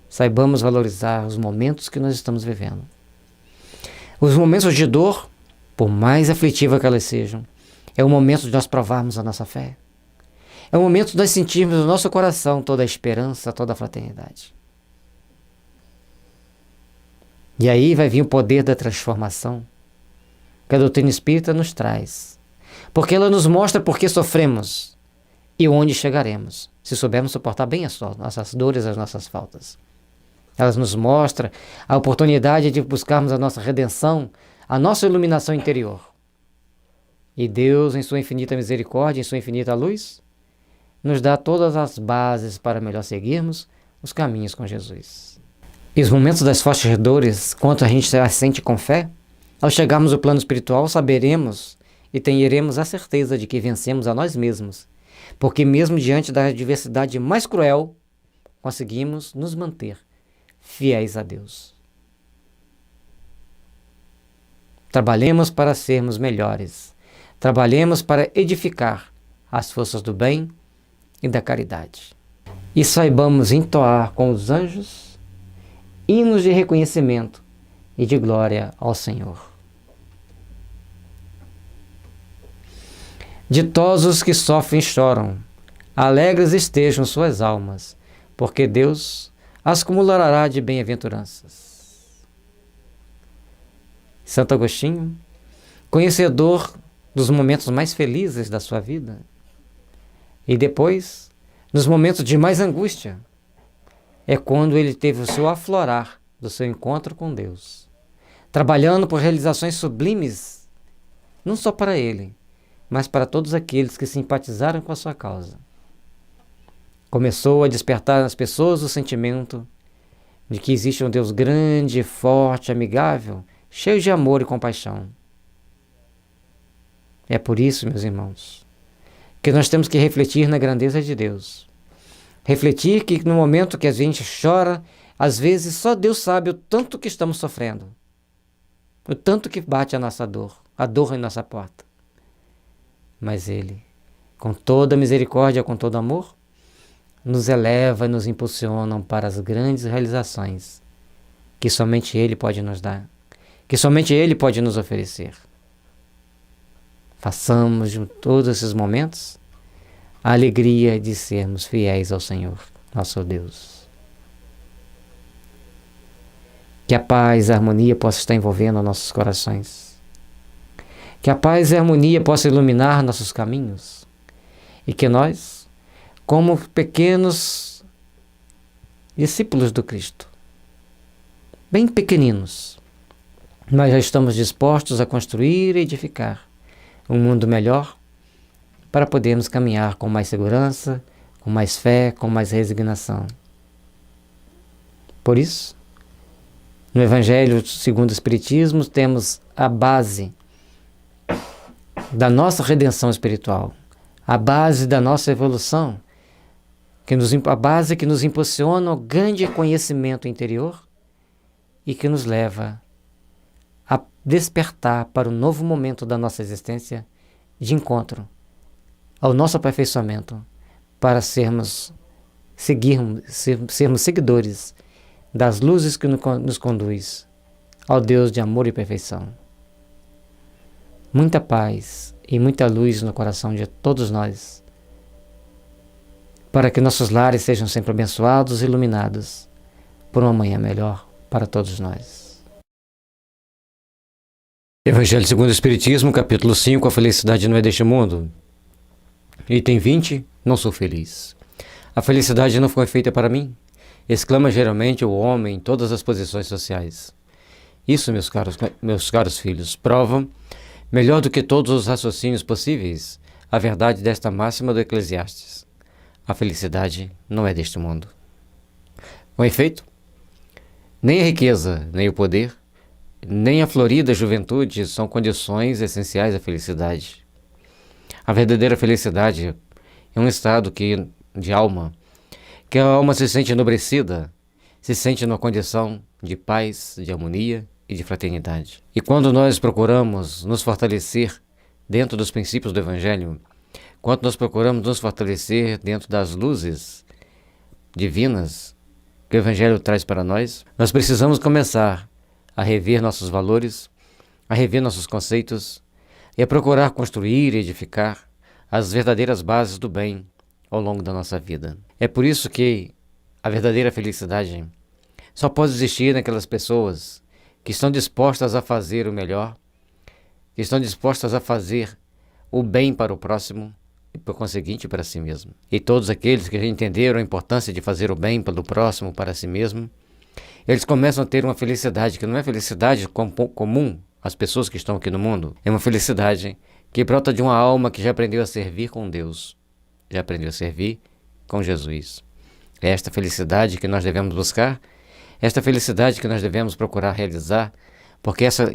Saibamos valorizar os momentos que nós estamos vivendo. Os momentos de dor, por mais aflitiva que elas sejam, é o momento de nós provarmos a nossa fé. É o momento de nós sentirmos no nosso coração toda a esperança, toda a fraternidade. E aí vai vir o poder da transformação que a doutrina espírita nos traz. Porque ela nos mostra por que sofremos e onde chegaremos, se soubermos suportar bem as nossas dores, as nossas faltas. Ela nos mostra a oportunidade de buscarmos a nossa redenção, a nossa iluminação interior. E Deus, em sua infinita misericórdia, em sua infinita luz, nos dá todas as bases para melhor seguirmos os caminhos com Jesus. E os momentos das fortes dores, quanto a gente se sente com fé, ao chegarmos ao plano espiritual, saberemos e teremos a certeza de que vencemos a nós mesmos, porque mesmo diante da adversidade mais cruel, conseguimos nos manter fiéis a Deus. Trabalhemos para sermos melhores, Trabalhemos para edificar as forças do bem e da caridade. E saibamos entoar com os anjos hinos de reconhecimento e de glória ao Senhor. Ditosos que sofrem e choram, alegres estejam suas almas, porque Deus as cumulará de bem-aventuranças. Santo Agostinho, conhecedor dos momentos mais felizes da sua vida, e depois, nos momentos de mais angústia, é quando ele teve o seu aflorar do seu encontro com Deus, trabalhando por realizações sublimes, não só para ele, mas para todos aqueles que simpatizaram com a sua causa. Começou a despertar nas pessoas o sentimento de que existe um Deus grande, forte, amigável, cheio de amor e compaixão. É por isso, meus irmãos, que nós temos que refletir na grandeza de Deus. Refletir que no momento que a gente chora, às vezes só Deus sabe o tanto que estamos sofrendo, o tanto que bate a dor em nossa porta. Mas Ele, com toda misericórdia, com todo amor, nos eleva e nos impulsiona para as grandes realizações que somente Ele pode nos dar, que somente Ele pode nos oferecer. Façamos de todos esses momentos a alegria de sermos fiéis ao Senhor, nosso Deus. Que a paz e a harmonia possam estar envolvendo nossos corações. Que a paz e a harmonia possam iluminar nossos caminhos. E que nós, como pequenos discípulos do Cristo, bem pequeninos, mas já estamos dispostos a construir e edificar um mundo melhor para podermos caminhar com mais segurança, com mais fé, com mais resignação. Por isso, no Evangelho segundo o Espiritismo, temos a base da nossa redenção espiritual, a base da nossa evolução, a base que nos impulsiona ao grande conhecimento interior e que nos leva a despertar para um novo momento da nossa existência de encontro ao nosso aperfeiçoamento, para sermos seguidores das luzes que nos conduz ao Deus de amor e perfeição. Muita paz e muita luz no coração de todos nós, para que nossos lares sejam sempre abençoados e iluminados por uma manhã melhor para todos nós. Evangelho segundo o Espiritismo, capítulo 5, a felicidade não é deste mundo. Item 20, não sou feliz. A felicidade não foi feita para mim, exclama geralmente o homem em todas as posições sociais. Isso, meus caros filhos, prova, melhor do que todos os raciocínios possíveis, a verdade desta máxima do Eclesiastes. A felicidade não é deste mundo. Com efeito, nem a riqueza, nem o poder, nem a florida juventude são condições essenciais à felicidade. A verdadeira felicidade é um estado de alma, que a alma se sente enobrecida, se sente numa condição de paz, de harmonia e de fraternidade. E quando nós procuramos nos fortalecer dentro dos princípios do Evangelho, quando nós procuramos nos fortalecer dentro das luzes divinas que o Evangelho traz para nós, nós precisamos começar a rever nossos valores, a rever nossos conceitos e a procurar construir e edificar as verdadeiras bases do bem ao longo da nossa vida. É por isso que a verdadeira felicidade só pode existir naquelas pessoas que estão dispostas a fazer o melhor, que estão dispostas a fazer o bem para o próximo e, por conseguinte, para si mesmo. E todos aqueles que já entenderam a importância de fazer o bem pelo próximo, para si mesmo, eles começam a ter uma felicidade que não é felicidade comum às pessoas que estão aqui no mundo. É uma felicidade que brota de uma alma que já aprendeu a servir com Deus, já aprendeu a servir com Jesus. É esta felicidade que nós devemos buscar, esta felicidade que nós devemos procurar realizar, porque essa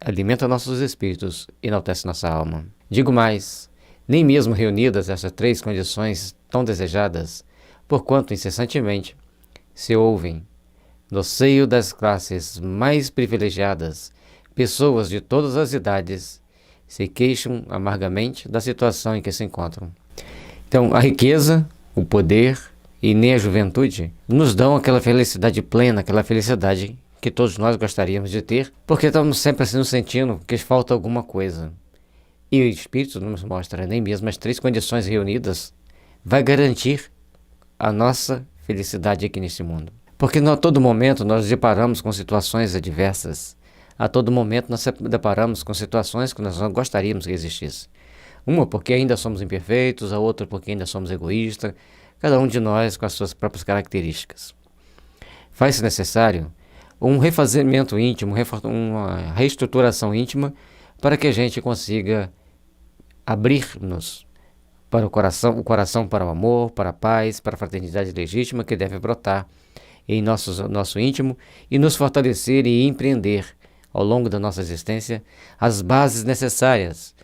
alimenta nossos espíritos e enaltece nossa alma. Digo mais, nem mesmo reunidas essas três condições tão desejadas, porquanto incessantemente se ouvem no seio das classes mais privilegiadas pessoas de todas as idades se queixam amargamente da situação em que se encontram. Então, a riqueza, o poder e nem a juventude nos dão aquela felicidade plena, aquela felicidade que todos nós gostaríamos de ter, porque estamos sempre assim nos sentindo que falta alguma coisa. E o Espírito nos mostra, nem mesmo as 3 condições reunidas vai garantir a nossa felicidade aqui nesse mundo. Porque a todo momento nós nos deparamos com situações adversas. A todo momento nós nos deparamos com situações que nós não gostaríamos que existissem. Uma porque ainda somos imperfeitos, a outra porque ainda somos egoístas, cada um de nós com as suas próprias características. Faz-se necessário um refazimento íntimo, uma reestruturação íntima, para que a gente consiga abrir-nos para o coração para o amor, para a paz, para a fraternidade legítima que deve brotar em nosso íntimo e nos fortalecer e empreender ao longo da nossa existência as bases necessárias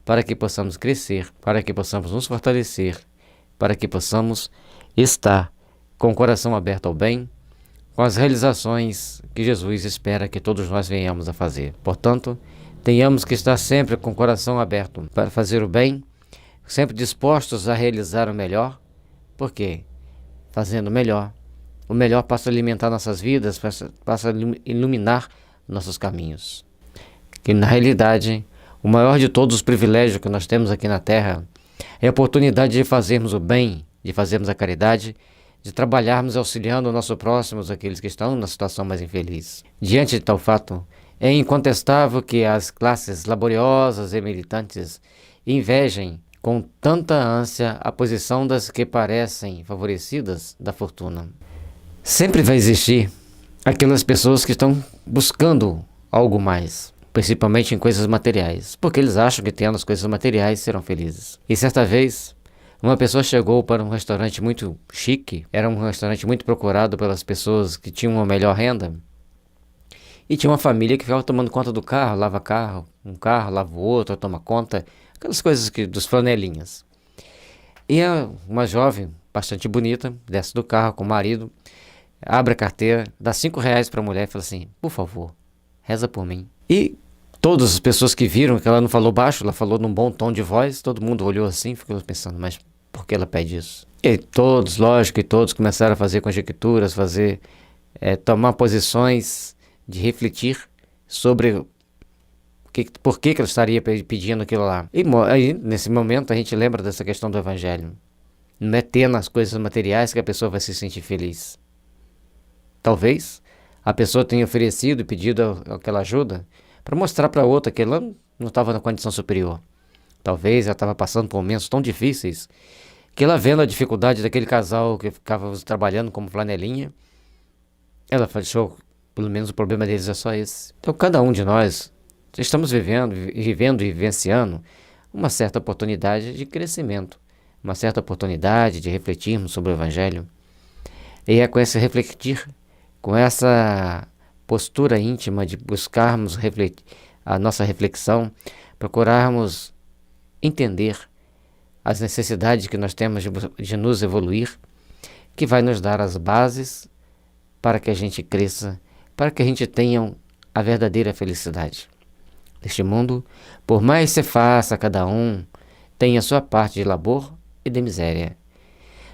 para que possamos crescer, para que possamos nos fortalecer, para que possamos estar com o coração aberto ao bem, com as realizações que Jesus espera que todos nós venhamos a fazer. Portanto, tenhamos que estar sempre com o coração aberto para fazer o bem, sempre dispostos a realizar o melhor, porque fazendo o melhor passa a alimentar nossas vidas, passa a iluminar nossos caminhos. Que na realidade, o maior de todos os privilégios que nós temos aqui na Terra é a oportunidade de fazermos o bem, de fazermos a caridade, de trabalharmos auxiliando o nosso próximo, aqueles que estão na situação mais infeliz. Diante de tal fato, é incontestável que as classes laboriosas e militantes invejem com tanta ânsia a posição das que parecem favorecidas da fortuna. Sempre vai existir aquelas pessoas que estão buscando algo mais, principalmente em coisas materiais, porque eles acham que tendo as coisas materiais serão felizes. E certa vez, uma pessoa chegou para um restaurante muito chique, era um restaurante muito procurado pelas pessoas que tinham uma melhor renda, e tinha uma família que ficava tomando conta do carro, um carro, lava o outro, toma conta, aquelas coisas dos flanelinhas. E uma jovem, bastante bonita, desce do carro com o marido, abre a carteira, dá R$5 para a mulher e fala assim: por favor, reza por mim. E todas as pessoas que viram que ela não falou baixo, ela falou num bom tom de voz, todo mundo olhou assim, ficou pensando, mas por que ela pede isso? E todos, lógico, e todos começaram a fazer conjecturas, tomar posições, de refletir sobre por que ela estaria pedindo aquilo lá. E aí, nesse momento, a gente lembra dessa questão do Evangelho. Não é ter nas coisas materiais que a pessoa vai se sentir feliz. Talvez a pessoa tenha oferecido e pedido aquela ajuda para mostrar para outra que ela não estava na condição superior. Talvez ela estava passando por momentos tão difíceis que ela, vendo a dificuldade daquele casal que ficava trabalhando como flanelinha, ela achou, pelo menos o problema deles é só esse. Então cada um de nós estamos vivendo e vivenciando uma certa oportunidade de crescimento, uma certa oportunidade de refletirmos sobre o Evangelho. E é com esse refletir, com essa postura íntima de buscarmos a nossa reflexão, procurarmos entender as necessidades que nós temos de nos evoluir, que vai nos dar as bases para que a gente cresça, para que a gente tenha a verdadeira felicidade. Neste mundo, por mais se faça, cada um tem a sua parte de labor e de miséria,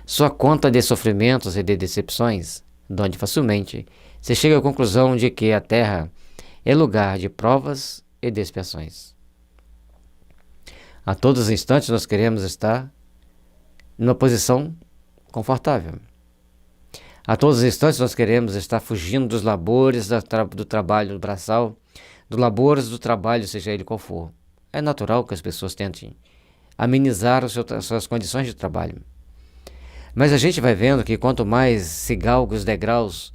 sua conta de sofrimentos e de decepções, donde facilmente se chega à conclusão de que a terra é lugar de provas e de expiações. A todos os instantes nós queremos estar numa posição confortável. A todos os instantes nós queremos estar fugindo dos labores do trabalho braçal, dos labores do trabalho, seja ele qual for. É natural que as pessoas tentem amenizar as suas condições de trabalho. Mas a gente vai vendo que quanto mais se galga os degraus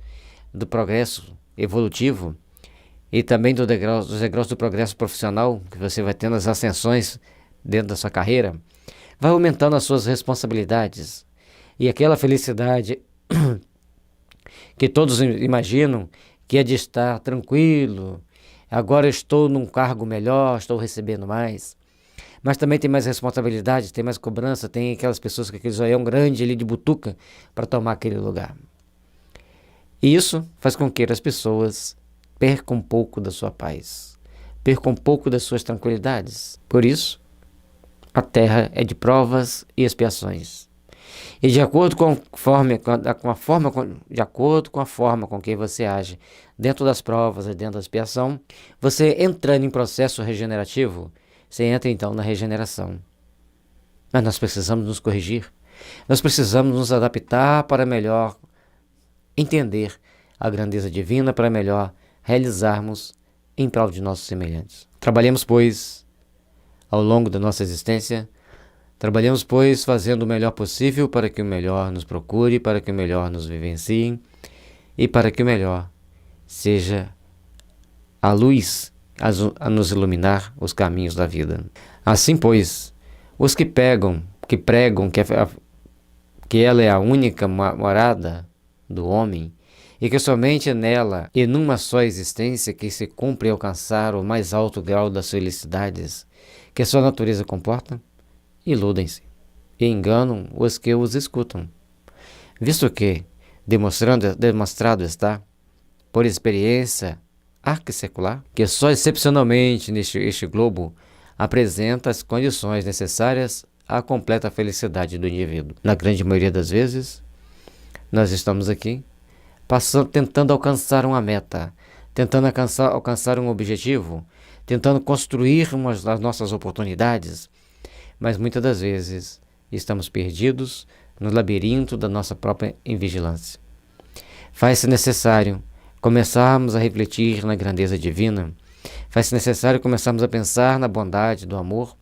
do progresso evolutivo e também dos degraus do progresso profissional, que você vai tendo as ascensões dentro da sua carreira, vai aumentando as suas responsabilidades. E aquela felicidade que todos imaginam que é de estar tranquilo, agora estou num cargo melhor, estou recebendo mais. Mas também tem mais responsabilidade, tem mais cobrança, tem aquelas pessoas com aquele zoião grande ali de butuca para tomar aquele lugar. E isso faz com que as pessoas percam um pouco da sua paz, perca um pouco das suas tranquilidades. Por isso, a terra é de provas e expiações. E de acordo com a forma com que você age dentro das provas e dentro da expiação, você entrando em processo regenerativo, você entra então na regeneração. Mas nós precisamos nos corrigir. Nós precisamos nos adaptar para melhor entender a grandeza divina, para melhor realizarmos em prol de nossos semelhantes. Trabalhemos, pois, ao longo da nossa existência, trabalhemos, pois, fazendo o melhor possível para que o melhor nos procure, para que o melhor nos vivencie e para que o melhor seja a luz a nos iluminar os caminhos da vida. Assim, pois, os que pregam que ela é a única morada do homem e que somente nela e numa só existência que se cumpre alcançar o mais alto grau das felicidades que a sua natureza comporta, iludem-se e enganam os que os escutam, visto que, demonstrado está, por experiência arquissecular, que só excepcionalmente este globo apresenta as condições necessárias à completa felicidade do indivíduo. Na grande maioria das vezes, nós estamos aqui tentando alcançar uma meta, tentando alcançar um objetivo, tentando construir as nossas oportunidades, mas muitas das vezes estamos perdidos no labirinto da nossa própria invigilância. Faz-se necessário começarmos a refletir na grandeza divina, faz-se necessário começarmos a pensar na bondade, do amor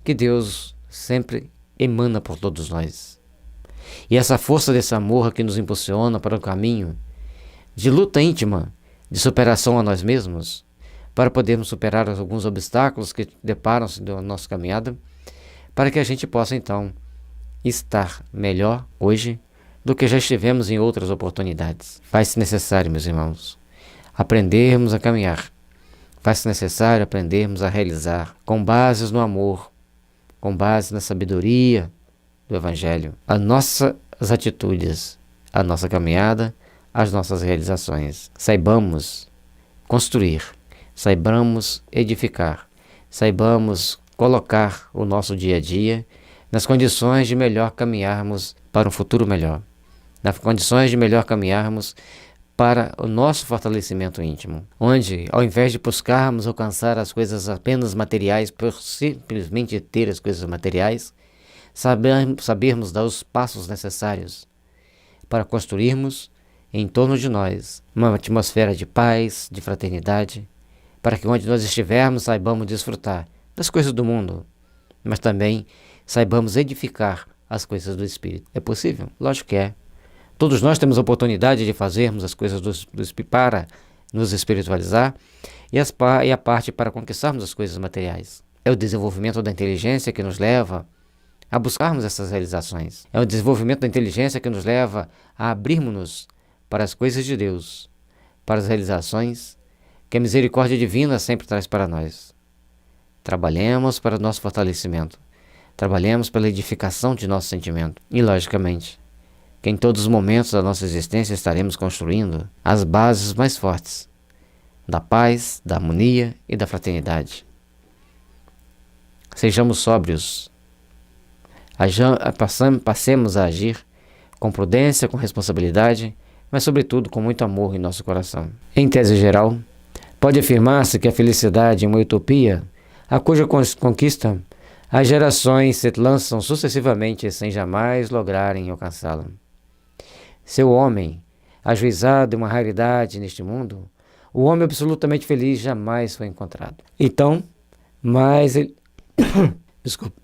que Deus sempre emana por todos nós. E essa força desse amor que nos impulsiona para o caminho de luta íntima, de superação a nós mesmos, para podermos superar alguns obstáculos que deparam-se na nossa caminhada, para que a gente possa então estar melhor hoje do que já estivemos em outras oportunidades. Faz-se necessário, meus irmãos, aprendermos a caminhar. Faz-se necessário aprendermos a realizar com bases no amor, com base na sabedoria do Evangelho, as nossas atitudes, a nossa caminhada, as nossas realizações. Saibamos construir, saibamos edificar, saibamos colocar o nosso dia a dia nas condições de melhor caminharmos para um futuro melhor, nas condições de melhor caminharmos para o nosso fortalecimento íntimo, onde, ao invés de buscarmos alcançar as coisas apenas materiais por simplesmente ter as coisas materiais, sabermos dar os passos necessários para construirmos em torno de nós uma atmosfera de paz, de fraternidade, para que onde nós estivermos saibamos desfrutar das coisas do mundo, mas também saibamos edificar as coisas do Espírito. É possível? Lógico que é. Todos nós temos a oportunidade de fazermos as coisas do Espírito para nos espiritualizar e a parte para conquistarmos as coisas materiais. É o desenvolvimento da inteligência que nos leva a buscarmos essas realizações. É o desenvolvimento da inteligência que nos leva a abrirmos-nos para as coisas de Deus, para as realizações que a misericórdia divina sempre traz para nós. Trabalhemos para o nosso fortalecimento. Trabalhemos pela edificação de nosso sentimento. E, logicamente, que em todos os momentos da nossa existência estaremos construindo as bases mais fortes da paz, da harmonia e da fraternidade. Sejamos sóbrios. Passemos a agir com prudência, com responsabilidade, mas sobretudo com muito amor em nosso coração. Em tese geral, pode afirmar-se que a felicidade é uma utopia, a cuja conquista as gerações se lançam sucessivamente sem jamais lograrem alcançá-la. Se o homem, ajuizado, é uma raridade neste mundo, o homem absolutamente feliz jamais foi encontrado. Então, desculpa.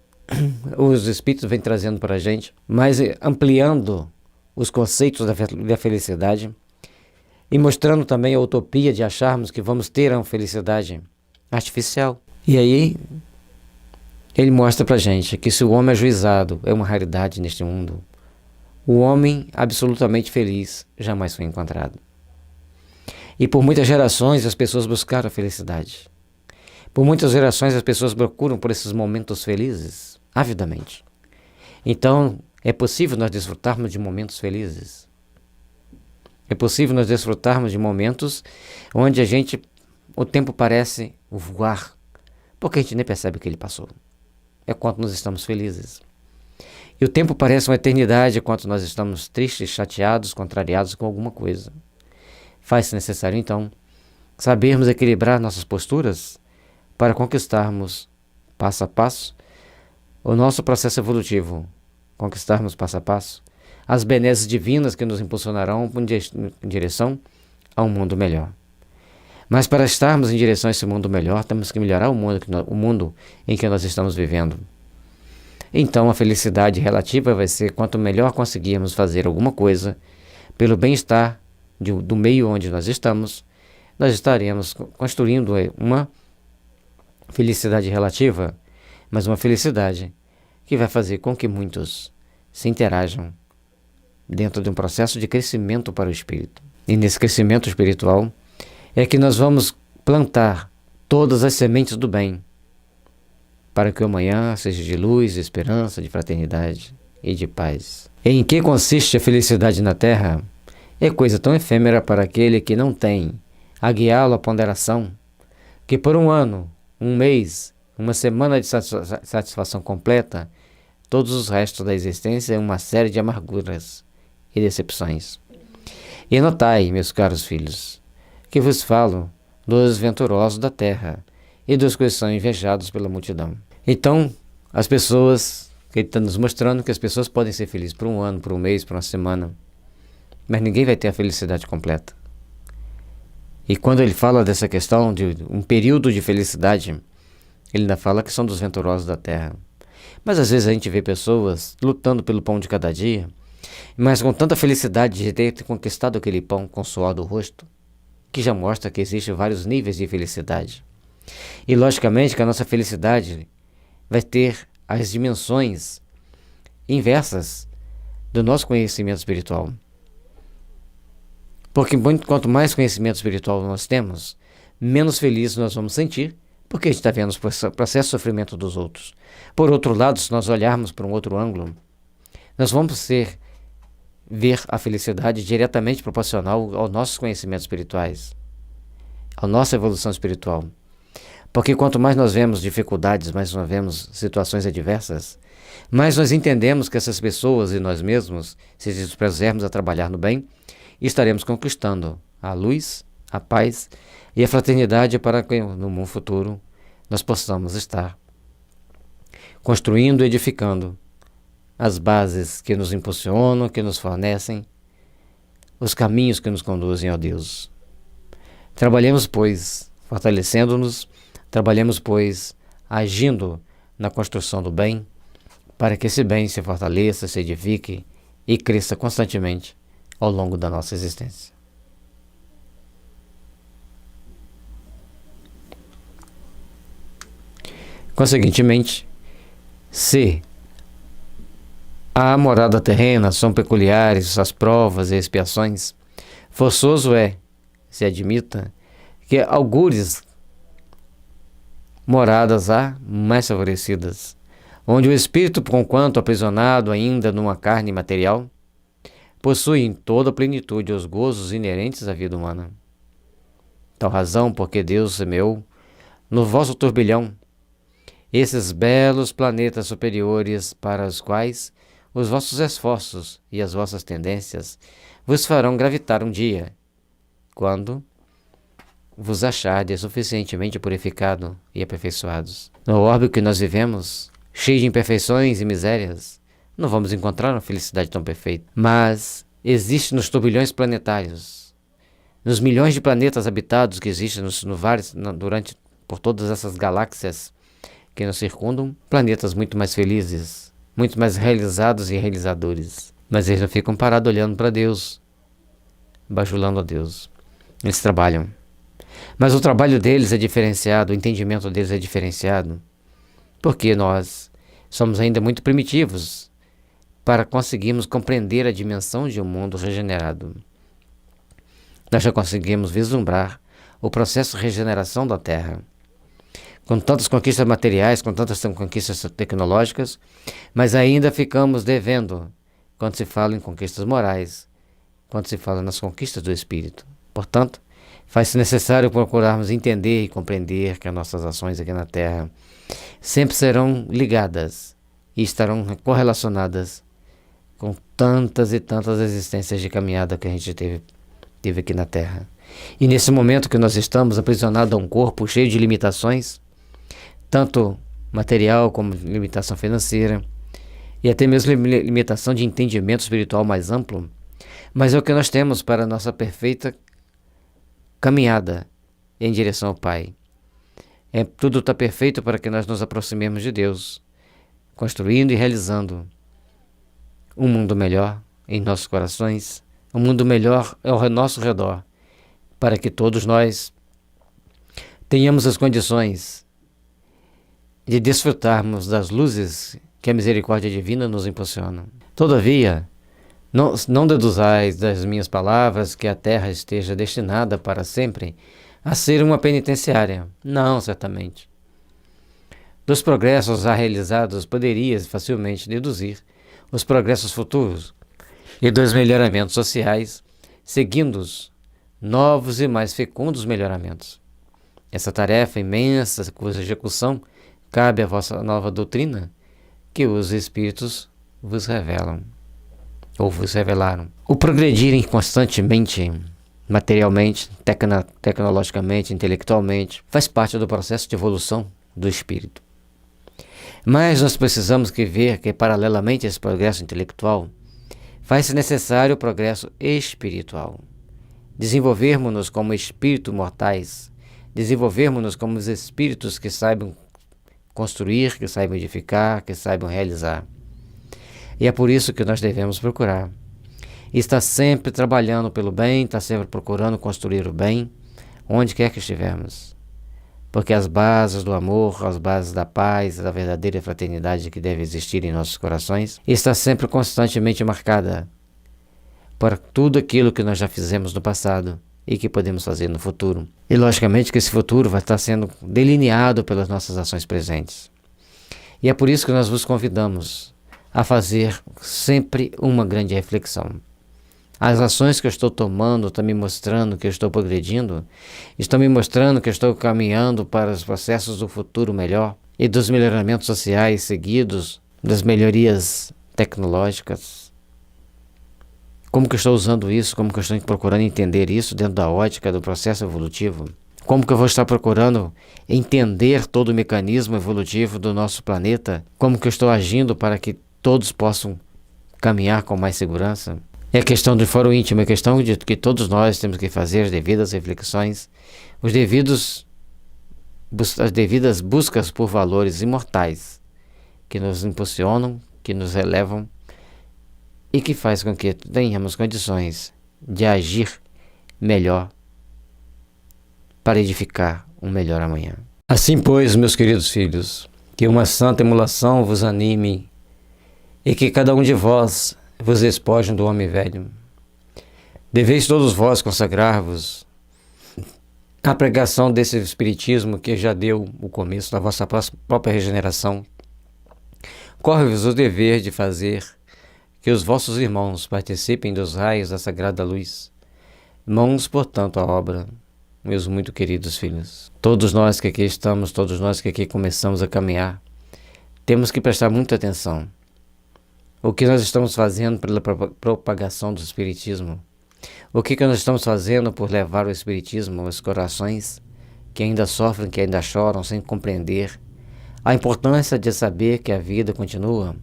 Os Espíritos vêm trazendo para a gente, mas ampliando os conceitos da felicidade e mostrando também a utopia de acharmos que vamos ter uma felicidade artificial. E aí, ele mostra para a gente que se o homem ajuizado é uma raridade neste mundo, o homem absolutamente feliz jamais foi encontrado. E por muitas gerações as pessoas buscaram a felicidade. Por muitas gerações as pessoas procuram por esses momentos felizes, avidamente. Então, é possível nós desfrutarmos de momentos felizes. É possível nós desfrutarmos de momentos onde a gente o tempo parece voar, porque a gente nem percebe que ele passou. É quanto nós estamos felizes. E o tempo parece uma eternidade quando nós estamos tristes, chateados, contrariados com alguma coisa. Faz-se necessário, então, sabermos equilibrar nossas posturas para conquistarmos, passo a passo, o nosso processo evolutivo. Conquistarmos, passo a passo, as benesses divinas que nos impulsionarão em direção a um mundo melhor. Mas para estarmos em direção a esse mundo melhor, temos que melhorar o mundo em que nós estamos vivendo. Então a felicidade relativa vai ser quanto melhor conseguirmos fazer alguma coisa pelo bem-estar do meio onde nós estaremos construindo uma felicidade relativa, mas uma felicidade que vai fazer com que muitos se interajam dentro de um processo de crescimento para o espírito. E nesse crescimento espiritual é que nós vamos plantar todas as sementes do bem, para que o amanhã seja de luz, de esperança, de fraternidade e de paz. E em que consiste a felicidade na Terra? É coisa tão efêmera para aquele que não tem a guiá-lo à ponderação, que por um ano, um mês, uma semana de satisfação completa, todos os restos da existência é uma série de amarguras e decepções. E notai, meus caros filhos, que vos falo dos venturosos da terra e dos que são invejados pela multidão. Então, as pessoas, que ele está nos mostrando que as pessoas podem ser felizes por um ano, por um mês, por uma semana, mas ninguém vai ter a felicidade completa. E quando ele fala dessa questão de um período de felicidade, ele ainda fala que são dos venturosos da terra. Mas às vezes a gente vê pessoas lutando pelo pão de cada dia, mas com tanta felicidade de ter conquistado aquele pão com o suor do rosto, que já mostra que existem vários níveis de felicidade. E logicamente que a nossa felicidade vai ter as dimensões inversas do nosso conhecimento espiritual. Porque quanto mais conhecimento espiritual nós temos, menos felizes nós vamos sentir, porque a gente está vendo o processo de sofrimento dos outros. Por outro lado, se nós olharmos para um outro ângulo, nós vamos ver a felicidade diretamente proporcional aos nossos conhecimentos espirituais, à nossa evolução espiritual. Porque quanto mais nós vemos dificuldades, mais nós vemos situações adversas, mais nós entendemos que essas pessoas e nós mesmos, se dispusermos a trabalhar no bem, estaremos conquistando a luz, a paz e a fraternidade para que no mundo futuro nós possamos estar construindo e edificando as bases que nos impulsionam, que nos fornecem os caminhos que nos conduzem ao Deus. Trabalhemos, pois, fortalecendo-nos, trabalhemos, pois, agindo na construção do bem, para que esse bem se fortaleça, se edifique e cresça constantemente ao longo da nossa existência. Conseguintemente, se a morada terrena são peculiares as provas e expiações, forçoso é, se admita, que algures moradas há mais favorecidas, onde o espírito, conquanto aprisionado ainda numa carne material, possui em toda a plenitude os gozos inerentes à vida humana. Tal razão, porque Deus semeou no vosso turbilhão esses belos planetas superiores para os quais os vossos esforços e as vossas tendências vos farão gravitar um dia, quando vos achardes suficientemente purificado e aperfeiçoados. No orbe que nós vivemos, cheio de imperfeições e misérias, não vamos encontrar uma felicidade tão perfeita. Mas existe nos turbilhões planetários, nos milhões de planetas habitados que existem por todas essas galáxias que nos circundam, planetas muito mais felizes, muito mais realizados e realizadores. Mas eles não ficam parados olhando para Deus, bajulando a Deus. Eles trabalham. Mas o trabalho deles é diferenciado, o entendimento deles é diferenciado, porque nós somos ainda muito primitivos para conseguirmos compreender a dimensão de um mundo regenerado. Nós já conseguimos vislumbrar o processo de regeneração da Terra, com tantas conquistas materiais, com tantas conquistas tecnológicas, mas ainda ficamos devendo quando se fala em conquistas morais, quando se fala nas conquistas do espírito. Portanto, Faz-se necessário procurarmos entender e compreender que as nossas ações aqui na Terra sempre serão ligadas e estarão correlacionadas com tantas e tantas existências de caminhada que a gente teve aqui na Terra. E nesse momento que nós estamos aprisionados a um corpo cheio de limitações, tanto material como limitação financeira, e até mesmo limitação de entendimento espiritual mais amplo, mas é o que nós temos para a nossa perfeita caminhada em direção ao Pai. Tudo está perfeito para que nós nos aproximemos de Deus, construindo e realizando um mundo melhor em nossos corações, um mundo melhor ao nosso redor, para que todos nós tenhamos as condições de desfrutarmos das luzes que a misericórdia divina nos impulsiona. Todavia, não deduzais das minhas palavras que a terra esteja destinada para sempre a ser uma penitenciária. Não, certamente. Dos progressos já realizados poderias facilmente deduzir os progressos futuros e dos melhoramentos sociais, seguindo-os novos e mais fecundos melhoramentos. Essa tarefa imensa, cuja execução cabe à vossa nova doutrina, que os Espíritos vos revelam, ou vos revelaram. O progredirem constantemente, materialmente, tecnologicamente, intelectualmente, faz parte do processo de evolução do Espírito. Mas nós precisamos ver que, paralelamente a esse progresso intelectual, faz-se necessário o progresso espiritual. Desenvolvermos-nos como espíritos mortais, desenvolvermos-nos como os espíritos que saibam construir, que saibam edificar, que saibam realizar. E é por isso que nós devemos procurar. E está sempre trabalhando pelo bem, está sempre procurando construir o bem, onde quer que estivermos. Porque as bases do amor, as bases da paz, da verdadeira fraternidade que deve existir em nossos corações, está sempre constantemente marcada por tudo aquilo que nós já fizemos no passado e que podemos fazer no futuro. E logicamente que esse futuro vai estar sendo delineado pelas nossas ações presentes. E é por isso que nós vos convidamos a fazer sempre uma grande reflexão. As ações que eu estou tomando estão me mostrando que eu estou progredindo, estão me mostrando que eu estou caminhando para os processos do futuro melhor e dos melhoramentos sociais seguidos, das melhorias tecnológicas. Como que eu estou usando isso? Como que eu estou procurando entender isso dentro da ótica do processo evolutivo? Como que eu vou estar procurando entender todo o mecanismo evolutivo do nosso planeta? Como que eu estou agindo para que todos possam caminhar com mais segurança? É questão do foro íntimo, é questão de que todos nós temos que fazer as devidas reflexões, as devidas buscas por valores imortais que nos impulsionam, que nos elevam e que faz com que tenhamos condições de agir melhor para edificar um melhor amanhã. Assim, pois, meus queridos filhos, que uma santa emulação vos anime e que cada um de vós vos despojam do homem velho. Deveis todos vós consagrar-vos à pregação desse Espiritismo que já deu o começo da vossa própria regeneração. Corre-vos o dever de fazer que os vossos irmãos participem dos raios da sagrada luz. Mãos, portanto, à obra, meus muito queridos filhos. Todos nós que aqui estamos, todos nós que aqui começamos a caminhar, temos que prestar muita atenção. O que nós estamos fazendo pela propagação do Espiritismo? O que nós estamos fazendo por levar o Espiritismo aos corações que ainda sofrem, que ainda choram, sem compreender a importância de saber que a vida continua,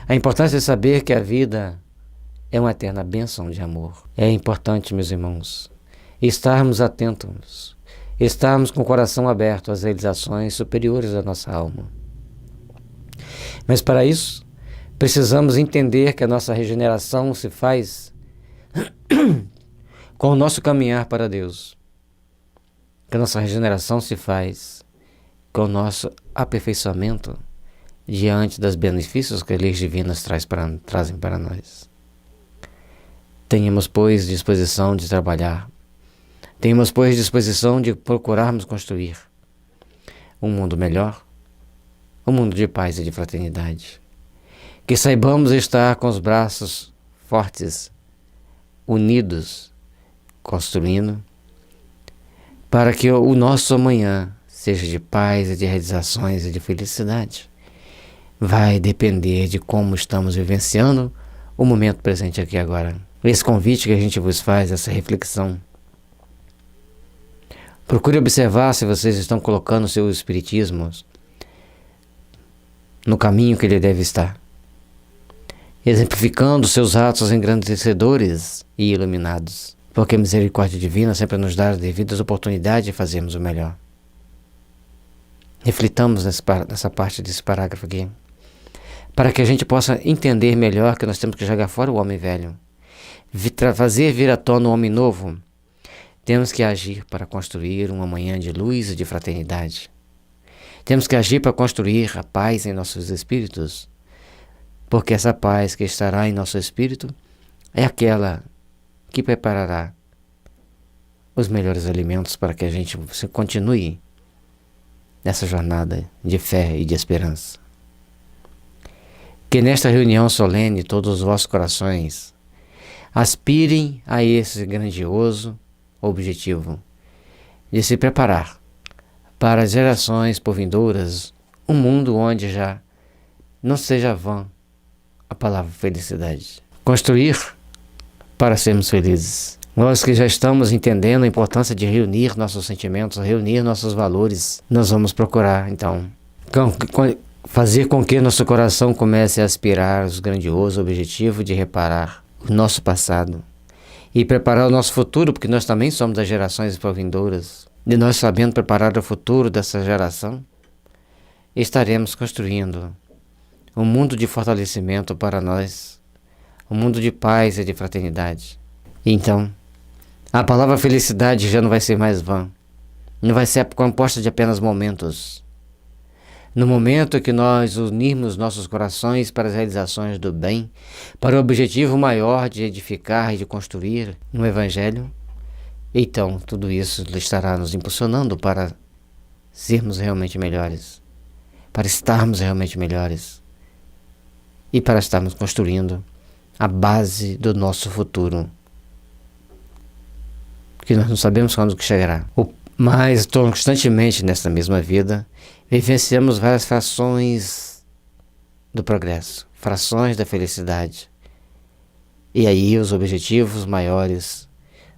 a importância de saber que a vida é uma eterna bênção de amor. É importante, meus irmãos, estarmos atentos, estarmos com o coração aberto às realizações superiores da nossa alma. Mas para isso, precisamos entender que a nossa regeneração se faz com o nosso caminhar para Deus. Que a nossa regeneração se faz com o nosso aperfeiçoamento diante dos benefícios que as leis divinas trazem para nós. Tenhamos, pois, disposição de trabalhar. Tenhamos, pois, disposição de procurarmos construir um mundo melhor, um mundo de paz e de fraternidade. Que saibamos estar com os braços fortes, unidos, construindo para que o nosso amanhã seja de paz e de realizações e de felicidade. Vai depender de como estamos vivenciando o momento presente aqui agora. Esse convite que a gente vos faz, essa reflexão. Procure observar se vocês estão colocando seu espiritismo no caminho que ele deve estar, exemplificando seus atos engrandecedores e iluminados, porque a misericórdia divina sempre nos dá as devidas oportunidades de fazermos o melhor. Reflitamos nessa parte desse parágrafo aqui, para que a gente possa entender melhor que nós temos que jogar fora o homem velho, fazer vir à tona o homem novo. Temos que agir para construir um amanhã de luz e de fraternidade. Temos que agir para construir a paz em nossos espíritos, porque essa paz que estará em nosso espírito é aquela que preparará os melhores alimentos para que a gente continue nessa jornada de fé e de esperança. Que nesta reunião solene todos os vossos corações aspirem a esse grandioso objetivo de se preparar para as gerações por vindouras, um mundo onde já não seja vã a palavra felicidade. Construir para sermos felizes. Nós que já estamos entendendo a importância de reunir nossos sentimentos, reunir nossos valores, nós vamos procurar, então, fazer com que nosso coração comece a aspirar o grandioso objetivo de reparar o nosso passado e preparar o nosso futuro, porque nós também somos das gerações vindouras. De nós sabendo preparar o futuro dessa geração, estaremos construindo um mundo de fortalecimento para nós, um mundo de paz e de fraternidade. Então, a palavra felicidade já não vai ser mais vã, não vai ser composta de apenas momentos. No momento que nós unirmos nossos corações para as realizações do bem, para o objetivo maior de edificar e de construir no Evangelho, então tudo isso estará nos impulsionando para sermos realmente melhores, para estarmos realmente melhores e para estarmos construindo a base do nosso futuro, que nós não sabemos quando que chegará. Mas constantemente nesta mesma vida, vivenciamos várias frações do progresso, frações da felicidade. E aí os objetivos maiores,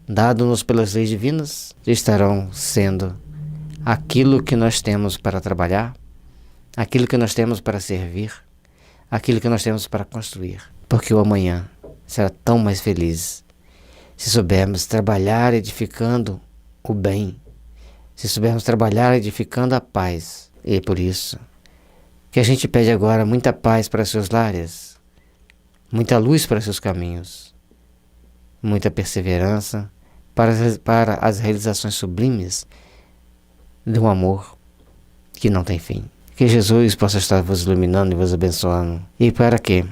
dados-nos pelas leis divinas, estarão sendo aquilo que nós temos para trabalhar, aquilo que nós temos para servir, aquilo que nós temos para construir. Porque o amanhã será tão mais feliz se soubermos trabalhar edificando o bem, se soubermos trabalhar edificando a paz. E é por isso que a gente pede agora muita paz para seus lares, muita luz para seus caminhos, muita perseverança para as realizações sublimes de um amor que não tem fim. Que Jesus possa estar vos iluminando e vos abençoando. E para que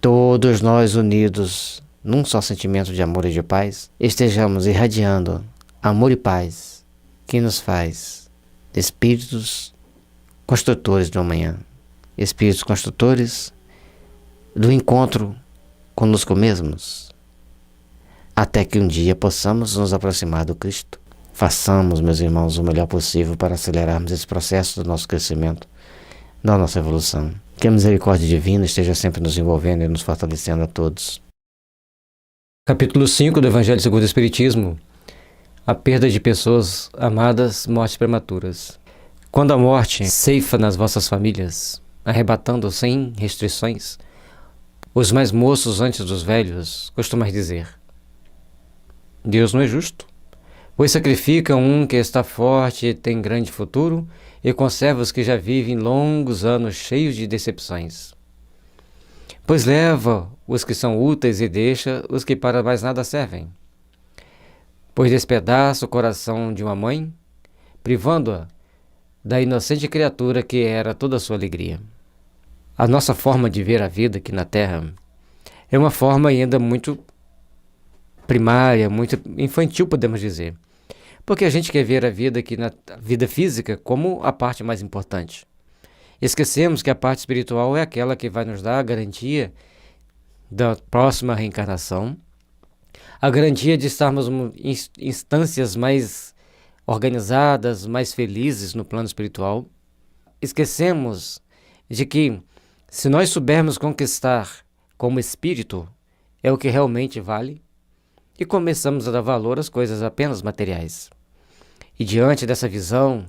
todos nós unidos num só sentimento de amor e de paz, estejamos irradiando amor e paz que nos faz espíritos construtores do amanhã, espíritos construtores do encontro conosco mesmos, até que um dia possamos nos aproximar do Cristo. Façamos, meus irmãos, o melhor possível para acelerarmos esse processo do nosso crescimento, da nossa evolução. Que a misericórdia divina esteja sempre nos envolvendo e nos fortalecendo a todos. Capítulo 5 do Evangelho segundo o Espiritismo. A perda de pessoas amadas, mortes prematuras. Quando a morte ceifa nas vossas famílias, arrebatando sem restrições, os mais moços antes dos velhos, costumais dizer: Deus não é justo, pois sacrifica um que está forte e tem grande futuro, e conserva os que já vivem longos anos cheios de decepções. Pois leva os que são úteis e deixa os que para mais nada servem. Pois despedaça o coração de uma mãe, privando-a da inocente criatura que era toda a sua alegria. A nossa forma de ver a vida aqui na Terra é uma forma ainda muito primária, muito infantil, podemos dizer. Porque a gente quer ver a vida aqui na vida física como a parte mais importante. Esquecemos que a parte espiritual é aquela que vai nos dar a garantia da próxima reencarnação, a garantia de estarmos em instâncias mais organizadas, mais felizes no plano espiritual. Esquecemos de que, se nós soubermos conquistar como espírito, é o que realmente vale, e começamos a dar valor às coisas apenas materiais. E diante dessa visão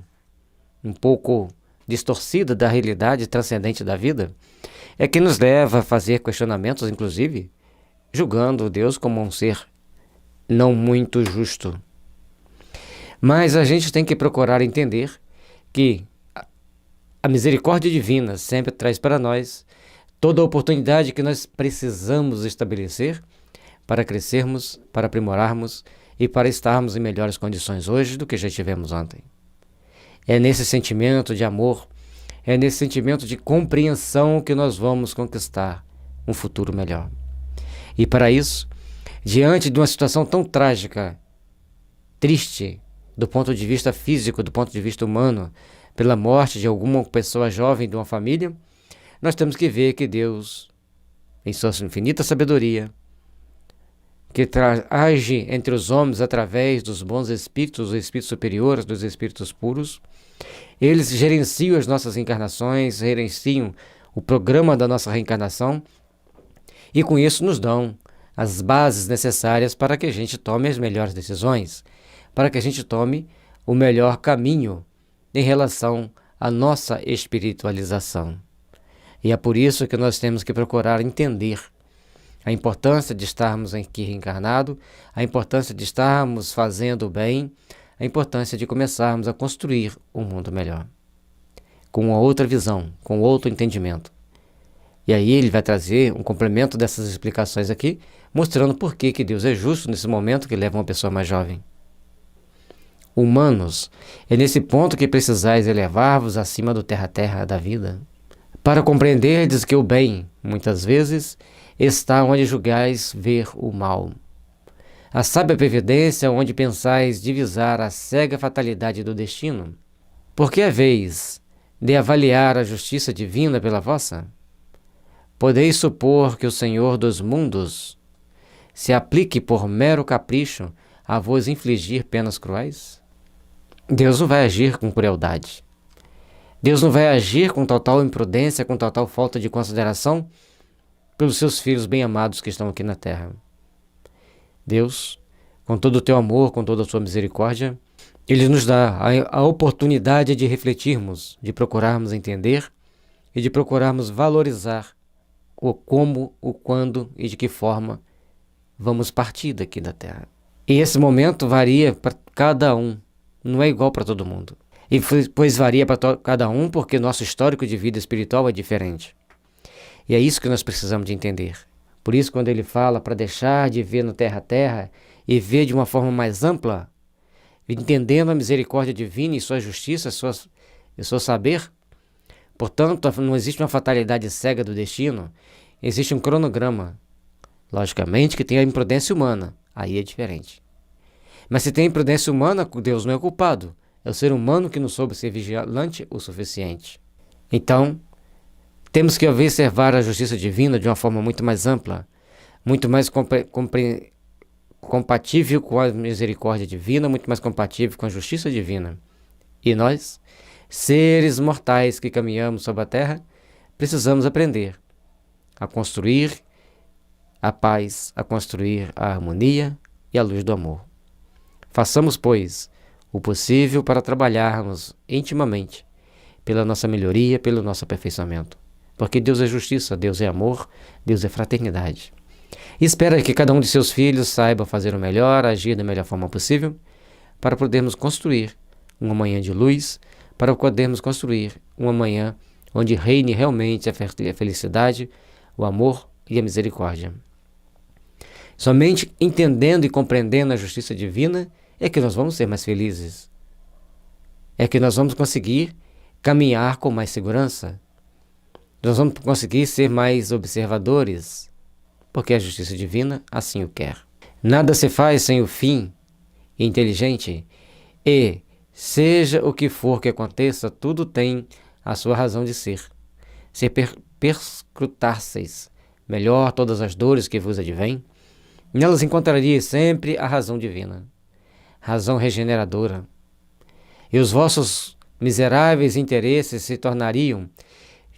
um pouco distorcida da realidade transcendente da vida, é que nos leva a fazer questionamentos, inclusive, julgando Deus como um ser não muito justo. Mas a gente tem que procurar entender que a misericórdia divina sempre traz para nós toda a oportunidade que nós precisamos estabelecer para crescermos, para aprimorarmos e para estarmos em melhores condições hoje do que já tivemos ontem. É nesse sentimento de amor, é nesse sentimento de compreensão que nós vamos conquistar um futuro melhor. E para isso, diante de uma situação tão trágica, triste, do ponto de vista físico, do ponto de vista humano, pela morte de alguma pessoa jovem de uma família, nós temos que ver que Deus, em sua infinita sabedoria, que age entre os homens através dos bons espíritos, dos espíritos superiores, dos espíritos puros, eles gerenciam as nossas encarnações, gerenciam o programa da nossa reencarnação e com isso nos dão as bases necessárias para que a gente tome as melhores decisões, para que a gente tome o melhor caminho em relação à nossa espiritualização. E é por isso que nós temos que procurar entender a importância de estarmos aqui reencarnados, a importância de estarmos fazendo o bem, a importância de começarmos a construir um mundo melhor, com uma outra visão, com outro entendimento. E aí ele vai trazer um complemento dessas explicações aqui, mostrando por que Deus é justo nesse momento que leva uma pessoa mais jovem. Humanos, é nesse ponto que precisais elevar-vos acima do terra-terra da vida, para compreenderdes que o bem, muitas vezes, está onde julgais ver o mal. A sábia previdência onde pensais divisar a cega fatalidade do destino. Porque é vez de avaliar a justiça divina pela vossa? Podeis supor que o Senhor dos mundos se aplique por mero capricho a vos infligir penas cruéis? Deus não vai agir com crueldade. Deus não vai agir com total imprudência, com total falta de consideração pelos seus filhos bem-amados que estão aqui na terra. Deus, com todo o teu amor, com toda a sua misericórdia, Ele nos dá a oportunidade de refletirmos, de procurarmos entender e de procurarmos valorizar o como, o quando e de que forma vamos partir daqui da terra. E esse momento varia para cada um, não é igual para todo mundo. E pois varia para cada um porque nosso histórico de vida espiritual é diferente. E é isso que nós precisamos de entender. Por isso, quando ele fala para deixar de ver no terra a terra e ver de uma forma mais ampla, entendendo a misericórdia divina e sua justiça e seu saber, portanto, não existe uma fatalidade cega do destino, existe um cronograma. Logicamente que tem a imprudência humana, aí é diferente. Mas se tem imprudência humana, Deus não é culpado. É o ser humano que não soube ser vigilante o suficiente. Então, temos que observar a justiça divina de uma forma muito mais ampla, muito mais compatível com a misericórdia divina, muito mais compatível com a justiça divina. E nós, seres mortais que caminhamos sobre a terra, precisamos aprender a construir a paz, a construir a harmonia e a luz do amor. Façamos, pois, o possível para trabalharmos intimamente pela nossa melhoria, pelo nosso aperfeiçoamento. Porque Deus é justiça, Deus é amor, Deus é fraternidade. E espera que cada um de seus filhos saiba fazer o melhor, agir da melhor forma possível, para podermos construir uma manhã de luz, para podermos construir uma manhã onde reine realmente a felicidade, o amor e a misericórdia. Somente entendendo e compreendendo a justiça divina é que nós vamos ser mais felizes. É que nós vamos conseguir caminhar com mais segurança. Nós vamos conseguir ser mais observadores, porque a justiça divina assim o quer. Nada se faz sem o fim inteligente e, seja o que for que aconteça, tudo tem a sua razão de ser. Se perscrutasseis melhor todas as dores que vos advêm, nelas encontraríeis sempre a razão divina, razão regeneradora, e os vossos miseráveis interesses se tornariam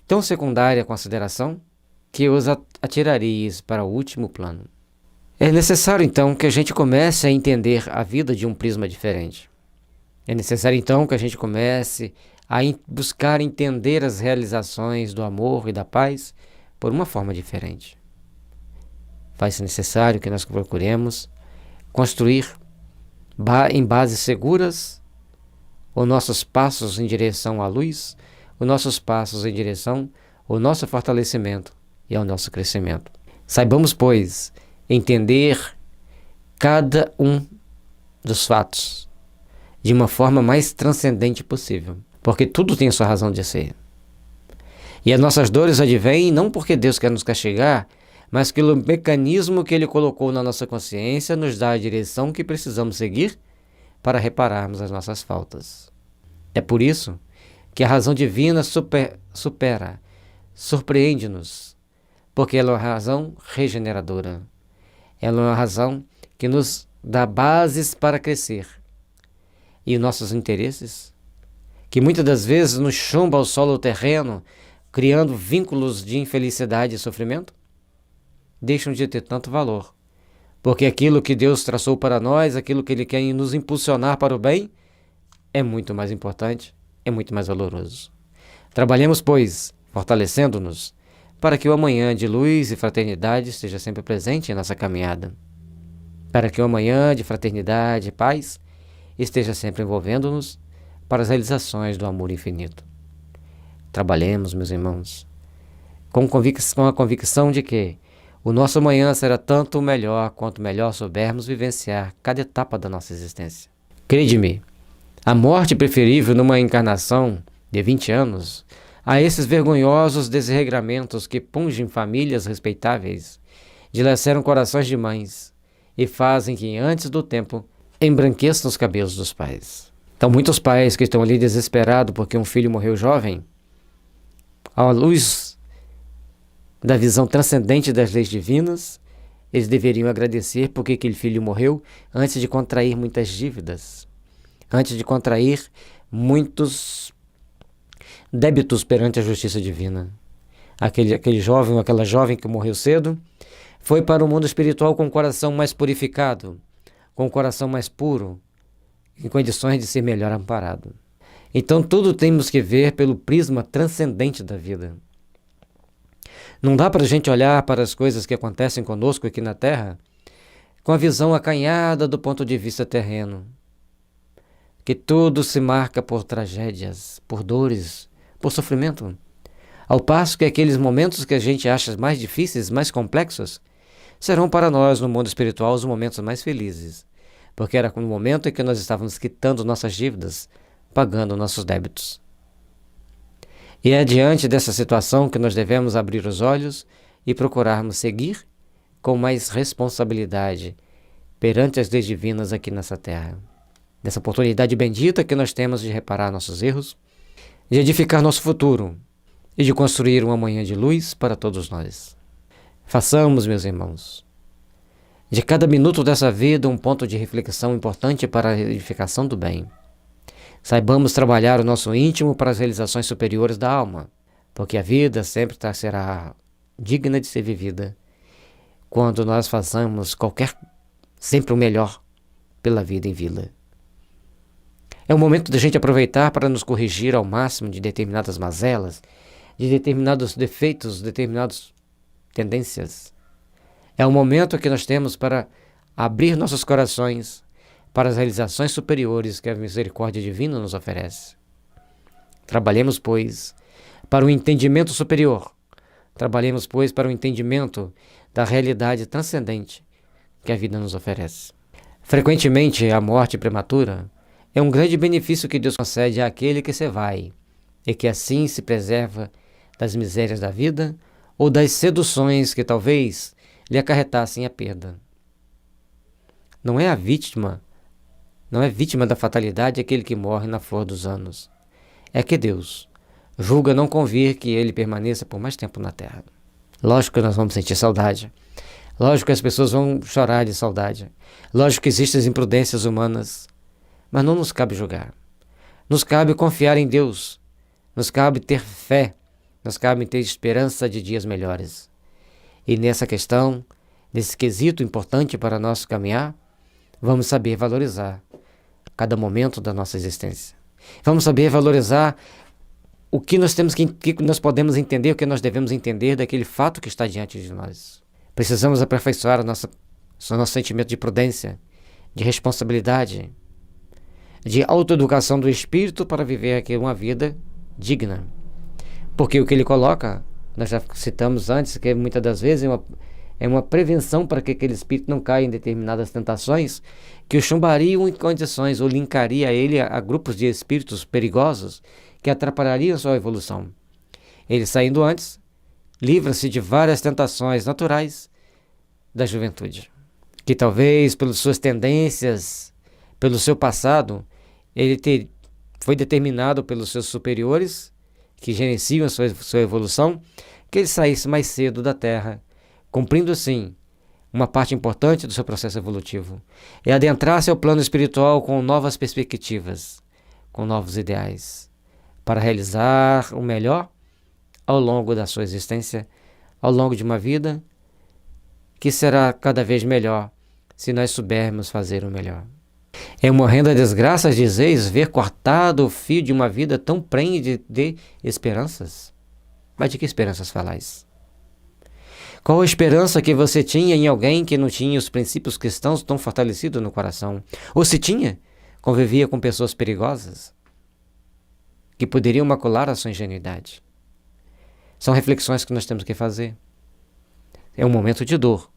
tão secundária consideração que os atirareis para o último plano. É necessário, então, que a gente comece a entender a vida de um prisma diferente. É necessário, então, que a gente comece a buscar entender as realizações do amor e da paz por uma forma diferente. Faz-se necessário que nós procuremos construir em bases seguras os nossos passos em direção à luz, os nossos passos em direção ao nosso fortalecimento e ao nosso crescimento. Saibamos, pois, entender cada um dos fatos de uma forma mais transcendente possível, porque tudo tem a sua razão de ser. E as nossas dores advêm não porque Deus quer nos castigar, mas pelo mecanismo que Ele colocou na nossa consciência nos dá a direção que precisamos seguir para repararmos as nossas faltas. É por isso que a razão divina surpreende-nos, porque ela é uma razão regeneradora. Ela é uma razão que nos dá bases para crescer. E os nossos interesses, que muitas das vezes nos chumba ao solo terreno, criando vínculos de infelicidade e sofrimento, deixam de ter tanto valor. Porque aquilo que Deus traçou para nós, aquilo que Ele quer nos impulsionar para o bem, é muito mais importante, é muito mais valoroso. Trabalhemos, pois, fortalecendo-nos, para que o amanhã de luz e fraternidade esteja sempre presente em nossa caminhada. Para que o amanhã de fraternidade e paz esteja sempre envolvendo-nos para as realizações do amor infinito. Trabalhemos, meus irmãos, com a convicção de que o nosso amanhã será tanto melhor quanto melhor soubermos vivenciar cada etapa da nossa existência. Crede-me, a morte preferível numa encarnação de 20 anos a esses vergonhosos desregramentos que pungem famílias respeitáveis, dilaceram corações de mães e fazem que, antes do tempo, embranqueçam os cabelos dos pais. Então, muitos pais que estão ali desesperados porque um filho morreu jovem, à luz da visão transcendente das leis divinas, eles deveriam agradecer porque aquele filho morreu antes de contrair muitas dívidas, antes de contrair muitos débitos perante a justiça divina. Aquele jovem ou aquela jovem que morreu cedo foi para o mundo espiritual com o coração mais purificado, com o coração mais puro, em condições de ser melhor amparado. Então tudo temos que ver pelo prisma transcendente da vida. Não dá para a gente olhar para as coisas que acontecem conosco aqui na Terra com a visão acanhada do ponto de vista terreno, que tudo se marca por tragédias, por dores, por sofrimento, ao passo que aqueles momentos que a gente acha mais difíceis, mais complexos, serão para nós no mundo espiritual os momentos mais felizes, porque era no momento em que nós estávamos quitando nossas dívidas, pagando nossos débitos. E é diante dessa situação que nós devemos abrir os olhos e procurarmos seguir com mais responsabilidade perante as leis divinas aqui nessa terra. Dessa oportunidade bendita que nós temos de reparar nossos erros, de edificar nosso futuro e de construir um amanhã de luz para todos nós. Façamos, meus irmãos, de cada minuto dessa vida um ponto de reflexão importante para a edificação do bem. Saibamos trabalhar o nosso íntimo para as realizações superiores da alma, porque a vida sempre será digna de ser vivida quando nós façamos sempre o melhor pela vida em vida. É o momento da gente aproveitar para nos corrigir ao máximo de determinadas mazelas, de determinados defeitos, determinadas tendências. É o momento que nós temos para abrir nossos corações para as realizações superiores que a misericórdia divina nos oferece. Trabalhemos, pois, para o entendimento superior. Trabalhemos, pois, para o entendimento da realidade transcendente que a vida nos oferece. Frequentemente, a morte prematura é um grande benefício que Deus concede àquele que se vai, e que assim se preserva das misérias da vida ou das seduções que talvez lhe acarretassem a perda. Não é vítima da fatalidade aquele que morre na flor dos anos. É que Deus julga não convir que ele permaneça por mais tempo na terra. Lógico que nós vamos sentir saudade. Lógico que as pessoas vão chorar de saudade. Lógico que existem as imprudências humanas. Mas não nos cabe julgar. Nos cabe confiar em Deus, nos cabe ter fé, nos cabe ter esperança de dias melhores. E nessa questão, nesse quesito importante para nosso caminhar, vamos saber valorizar cada momento da nossa existência. Vamos saber valorizar o que nós temos que nós podemos entender, o que nós devemos entender daquele fato que está diante de nós. Precisamos aperfeiçoar o nosso sentimento de prudência, de responsabilidade, de autoeducação do espírito para viver aqui uma vida digna. Porque o que ele coloca, nós já citamos antes, que muitas das vezes é uma prevenção para que aquele espírito não caia em determinadas tentações que o chumbariam em condições ou linkaria ele a grupos de espíritos perigosos que atrapalhariam a sua evolução. Ele, saindo antes, livra-se de várias tentações naturais da juventude, que talvez pelas suas tendências, pelo seu passado, foi determinado pelos seus superiores, que gerenciam a sua evolução, que ele saísse mais cedo da Terra, cumprindo assim uma parte importante do seu processo evolutivo, e adentrar-se ao plano espiritual com novas perspectivas, com novos ideais, para realizar o melhor ao longo da sua existência, ao longo de uma vida que será cada vez melhor se nós soubermos fazer o melhor. É uma horrenda desgraça, dizeis, ver cortado o fio de uma vida tão prenhe de esperanças. Mas de que esperanças falais? Qual a esperança que você tinha em alguém que não tinha os princípios cristãos tão fortalecidos no coração? Ou se tinha, convivia com pessoas perigosas que poderiam macular a sua ingenuidade. São reflexões que nós temos que fazer. É um momento de dor,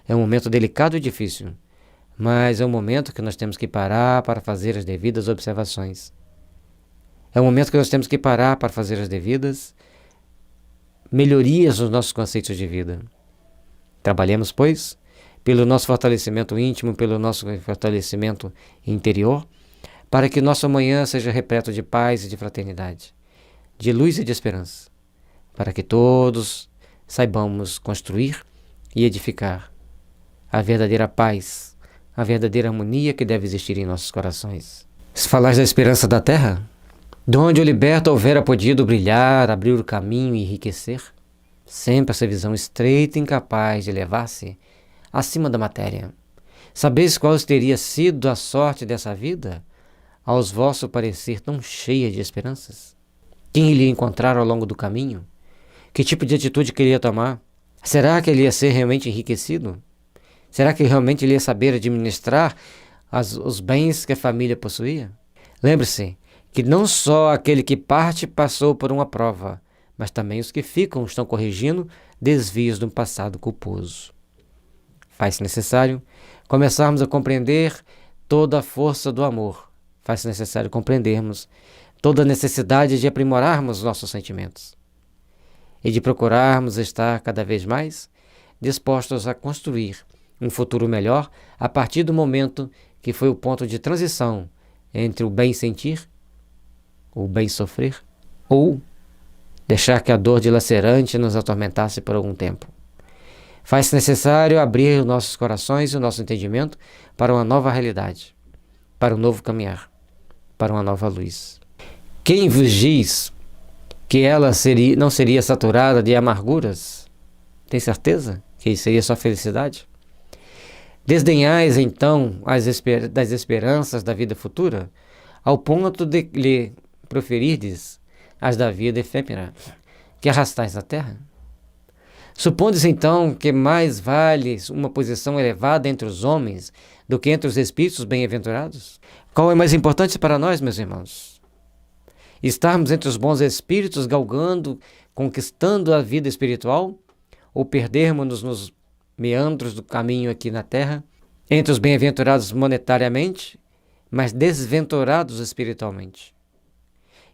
é um momento delicado e difícil, mas é um momento que nós temos que parar para fazer as devidas observações. É um momento que nós temos que parar para fazer as devidas melhorias nos nossos conceitos de vida. Trabalhemos, pois, pelo nosso fortalecimento íntimo, pelo nosso fortalecimento interior, para que nosso amanhã seja repleto de paz e de fraternidade, de luz e de esperança, para que todos saibamos construir e edificar a verdadeira paz, a verdadeira harmonia que deve existir em nossos corações. Se falares da esperança da terra, de onde o liberto houvera podido brilhar, abrir o caminho e enriquecer, sempre essa visão estreita e incapaz de elevar-se acima da matéria. Sabeis qual teria sido a sorte dessa vida, aos vosso parecer tão cheia de esperanças? Quem ele ia encontrar ao longo do caminho? Que tipo de atitude queria tomar? Será que ele ia ser realmente enriquecido? Será que realmente ele ia saber administrar os bens que a família possuía? Lembre-se que não só aquele que parte passou por uma prova, mas também os que ficam estão corrigindo desvios do passado culposo. Faz-se necessário começarmos a compreender toda a força do amor. Faz-se necessário compreendermos toda a necessidade de aprimorarmos nossos sentimentos e de procurarmos estar cada vez mais dispostos a construir um futuro melhor a partir do momento que foi o ponto de transição entre o bem sentir, o bem sofrer, ou deixar que a dor dilacerante nos atormentasse por algum tempo. Faz-se necessário abrir os nossos corações e o nosso entendimento para uma nova realidade, para um novo caminhar, para uma nova luz. Quem vos diz que ela não seria saturada de amarguras? Tem certeza que seria só felicidade? Desdenhais, então, das esperanças da vida futura, ao ponto de lhe proferirdes as da vida efêmera, que arrastais na terra? Supondes, então, que mais vale uma posição elevada entre os homens do que entre os espíritos bem-aventurados? Qual é mais importante para nós, meus irmãos? Estarmos entre os bons espíritos galgando, conquistando a vida espiritual, ou perdermos-nos nos meandros do caminho aqui na terra, entre os bem-aventurados monetariamente, mas desventurados espiritualmente?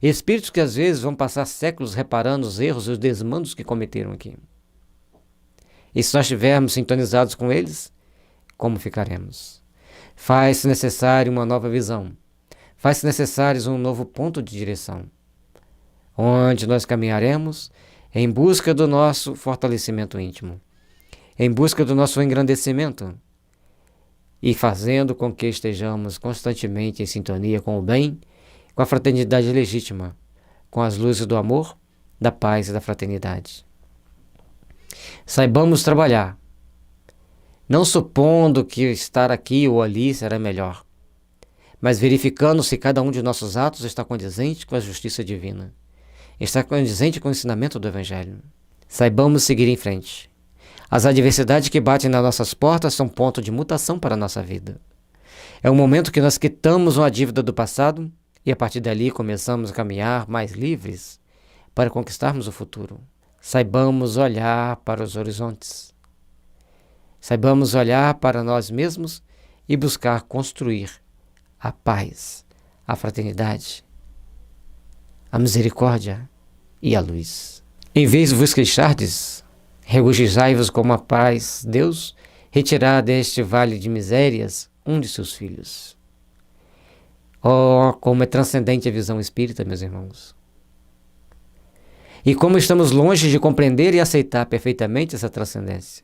Espíritos que às vezes vão passar séculos reparando os erros e os desmandos que cometeram aqui. E se nós estivermos sintonizados com eles, como ficaremos? Faz-se necessário uma nova visão. Faz-se necessário um novo ponto de direção, onde nós caminharemos em busca do nosso fortalecimento íntimo, em busca do nosso engrandecimento e fazendo com que estejamos constantemente em sintonia com o bem, com a fraternidade legítima, com as luzes do amor, da paz e da fraternidade. Saibamos trabalhar, não supondo que estar aqui ou ali será melhor, mas verificando se cada um de nossos atos está condizente com a justiça divina, está condizente com o ensinamento do Evangelho. Saibamos seguir em frente. As adversidades que batem nas nossas portas são ponto de mutação para a nossa vida. É o momento que nós quitamos uma dívida do passado e a partir dali começamos a caminhar mais livres para conquistarmos o futuro. Saibamos olhar para os horizontes. Saibamos olhar para nós mesmos e buscar construir a paz, a fraternidade, a misericórdia e a luz. Em vez de vos queixardes, regozijai-vos como a paz, Deus, retirar deste vale de misérias um de seus filhos. Oh, como é transcendente a visão espírita, meus irmãos. E como estamos longe de compreender e aceitar perfeitamente essa transcendência.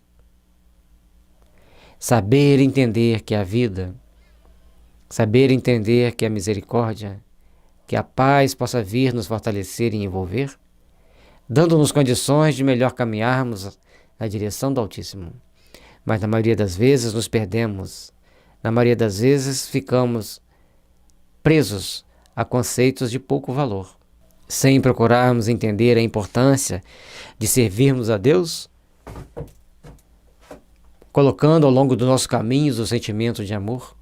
Saber entender que a vida, saber entender que a misericórdia, que a paz possa vir nos fortalecer e envolver, dando-nos condições de melhor caminharmos na direção do Altíssimo. Mas na maioria das vezes nos perdemos, na maioria das vezes ficamos presos a conceitos de pouco valor, sem procurarmos entender a importância de servirmos a Deus, colocando ao longo do nosso caminho o sentimento de amor,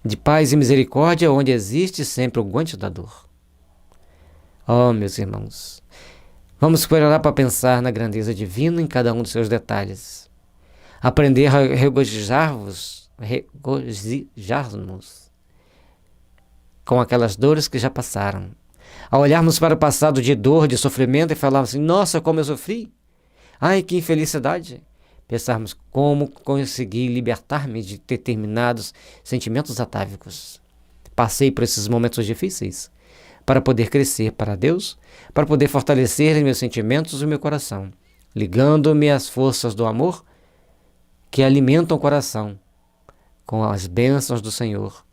de paz e misericórdia, onde existe sempre o guante da dor. Oh, meus irmãos, vamos parar para pensar na grandeza divina em cada um dos seus detalhes. Aprender a regozijar-nos com aquelas dores que já passaram. A olharmos para o passado de dor, de sofrimento e falarmos assim, nossa, como eu sofri! Ai, que infelicidade! Pensarmos como conseguir libertar-me de determinados sentimentos atávicos. Passei por esses momentos difíceis para poder crescer para Deus, para poder fortalecer meus sentimentos e meu coração, ligando-me às forças do amor que alimentam o coração com as bênçãos do Senhor,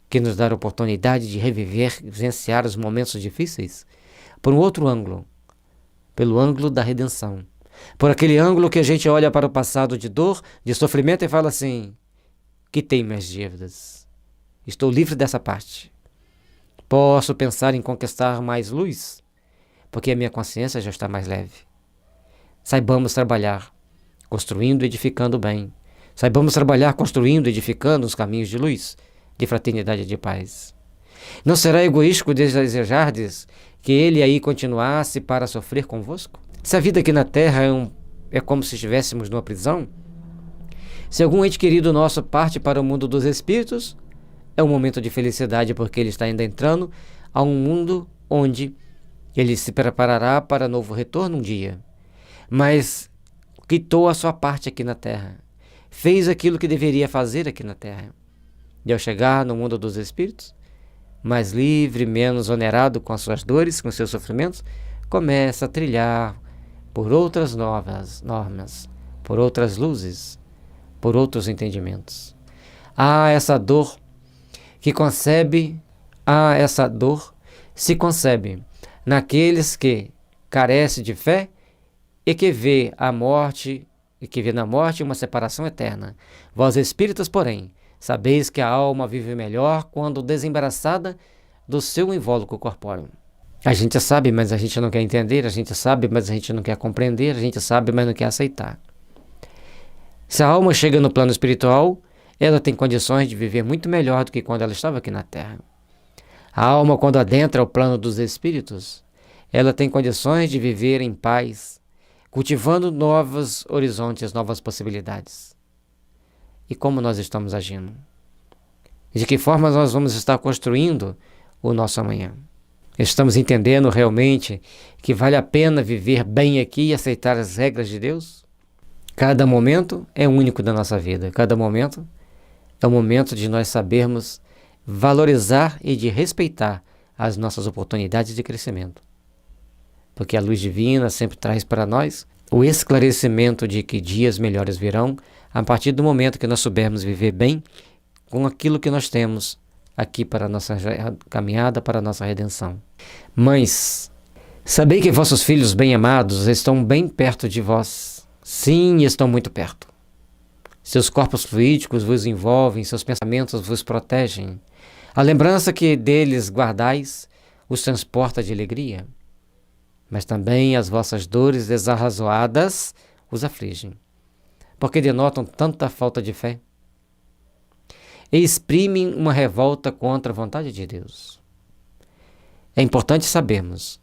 que nos dá a oportunidade de reviver, vivenciar os momentos difíceis por um outro ângulo, pelo ângulo da redenção. Por aquele ângulo que a gente olha para o passado de dor, de sofrimento e fala assim, quitei minhas dívidas, estou livre dessa parte. Posso pensar em conquistar mais luz, porque a minha consciência já está mais leve. Saibamos trabalhar, construindo e edificando bem. Saibamos trabalhar, construindo e edificando os caminhos de luz, de fraternidade e de paz. Não será egoístico desejardes que ele aí continuasse para sofrer convosco? Se a vida aqui na Terra é como se estivéssemos numa prisão, se algum ente querido nosso parte para o mundo dos espíritos, é um momento de felicidade porque ele está ainda entrando a um mundo onde ele se preparará para novo retorno um dia. Mas quitou a sua parte aqui na Terra, fez aquilo que deveria fazer aqui na Terra. E ao chegar no mundo dos espíritos, mais livre, menos onerado com as suas dores, com seus sofrimentos, começa a trilhar por outras novas normas, por outras luzes, por outros entendimentos. Essa dor se concebe naqueles que carecem de fé e que vê a morte, e que vê na morte uma separação eterna. Vós espíritas, porém, sabeis que a alma vive melhor quando desembaraçada do seu invólucro corpóreo. A gente sabe, mas a gente não quer entender, a gente sabe, mas a gente não quer compreender, a gente sabe, mas não quer aceitar. Se a alma chega no plano espiritual, ela tem condições de viver muito melhor do que quando ela estava aqui na Terra. A alma, quando adentra o plano dos espíritos, ela tem condições de viver em paz, cultivando novos horizontes, novas possibilidades. E como nós estamos agindo? De que forma nós vamos estar construindo o nosso amanhã? Estamos entendendo realmente que vale a pena viver bem aqui e aceitar as regras de Deus? Cada momento é único da nossa vida. Cada momento é o momento de nós sabermos valorizar e de respeitar as nossas oportunidades de crescimento. Porque a luz divina sempre traz para nós o esclarecimento de que dias melhores virão a partir do momento que nós soubermos viver bem com aquilo que nós temos aqui para a nossa caminhada, para a nossa redenção. Mães, sabei que vossos filhos bem-amados estão bem perto de vós. Sim, estão muito perto. Seus corpos fluídicos vos envolvem, seus pensamentos vos protegem. A lembrança que deles guardais os transporta de alegria. Mas também as vossas dores desarrazoadas os afligem, porque denotam tanta falta de fé e exprimem uma revolta contra a vontade de Deus. É importante sabermos,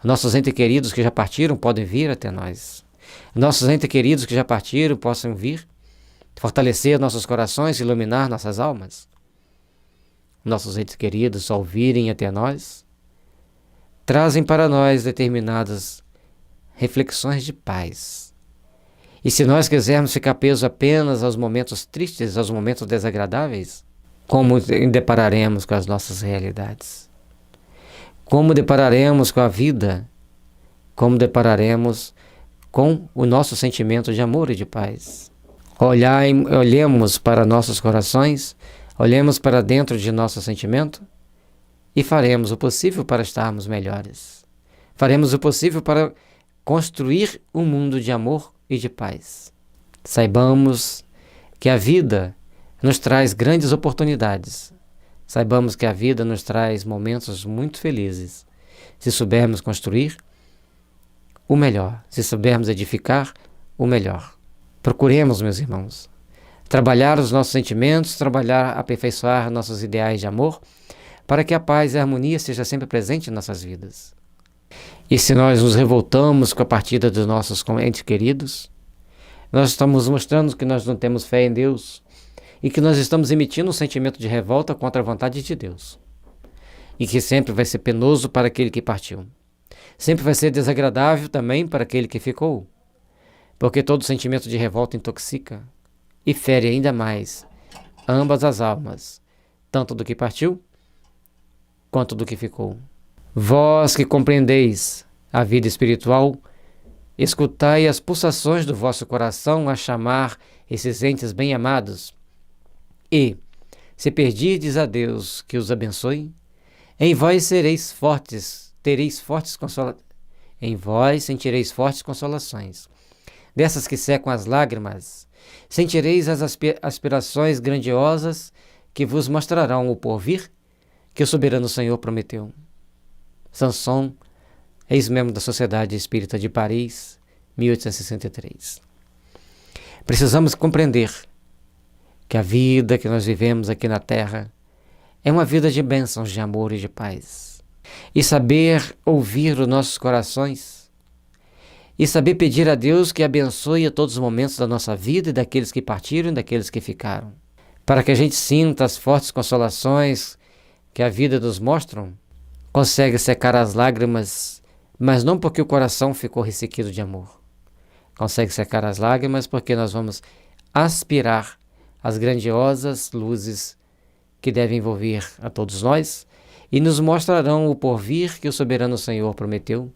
nossos entes queridos que já partiram podem vir até nós. Nossos entes queridos que já partiram possam vir, fortalecer nossos corações, iluminar nossas almas. Nossos entes queridos, ao virem até nós, trazem para nós determinadas reflexões de paz. E se nós quisermos ficar presos apenas aos momentos tristes, aos momentos desagradáveis, como depararemos com as nossas realidades? Como depararemos com a vida? Como depararemos com o nosso sentimento de amor e de paz? Olhemos para nossos corações, olhemos para dentro de nosso sentimento e faremos o possível para estarmos melhores. Faremos o possível para construir um mundo de amor e de paz. Saibamos que a vida nos traz grandes oportunidades. Saibamos que a vida nos traz momentos muito felizes. Se soubermos construir o melhor, se soubermos edificar o melhor. Procuremos, meus irmãos, trabalhar os nossos sentimentos, aperfeiçoar nossos ideais de amor, para que a paz e a harmonia seja sempre presente em nossas vidas. E se nós nos revoltamos com a partida dos nossos entes queridos, nós estamos mostrando que nós não temos fé em Deus e que nós estamos emitindo um sentimento de revolta contra a vontade de Deus. E que sempre vai ser penoso para aquele que partiu. Sempre vai ser desagradável também para aquele que ficou. Porque todo sentimento de revolta intoxica e fere ainda mais ambas as almas, tanto do que partiu quanto do que ficou. Vós que compreendeis a vida espiritual, escutai as pulsações do vosso coração a chamar esses entes bem-amados. E, se perdirdes a Deus que os abençoe, em vós tereis fortes consolações. Dessas que secam as lágrimas, sentireis as aspirações grandiosas que vos mostrarão o porvir que o soberano Senhor prometeu. Sanson, ex-membro da Sociedade Espírita de Paris, 1863. Precisamos compreender que a vida que nós vivemos aqui na Terra é uma vida de bênçãos, de amor e de paz. E saber ouvir os nossos corações e saber pedir a Deus que abençoe a todos os momentos da nossa vida e daqueles que partiram e daqueles que ficaram. Para que a gente sinta as fortes consolações que a vida nos mostra, consegue secar as lágrimas, mas não porque o coração ficou ressequido de amor. Consegue secar as lágrimas porque nós vamos aspirar as grandiosas luzes que devem envolver a todos nós e nos mostrarão o porvir que o soberano Senhor prometeu.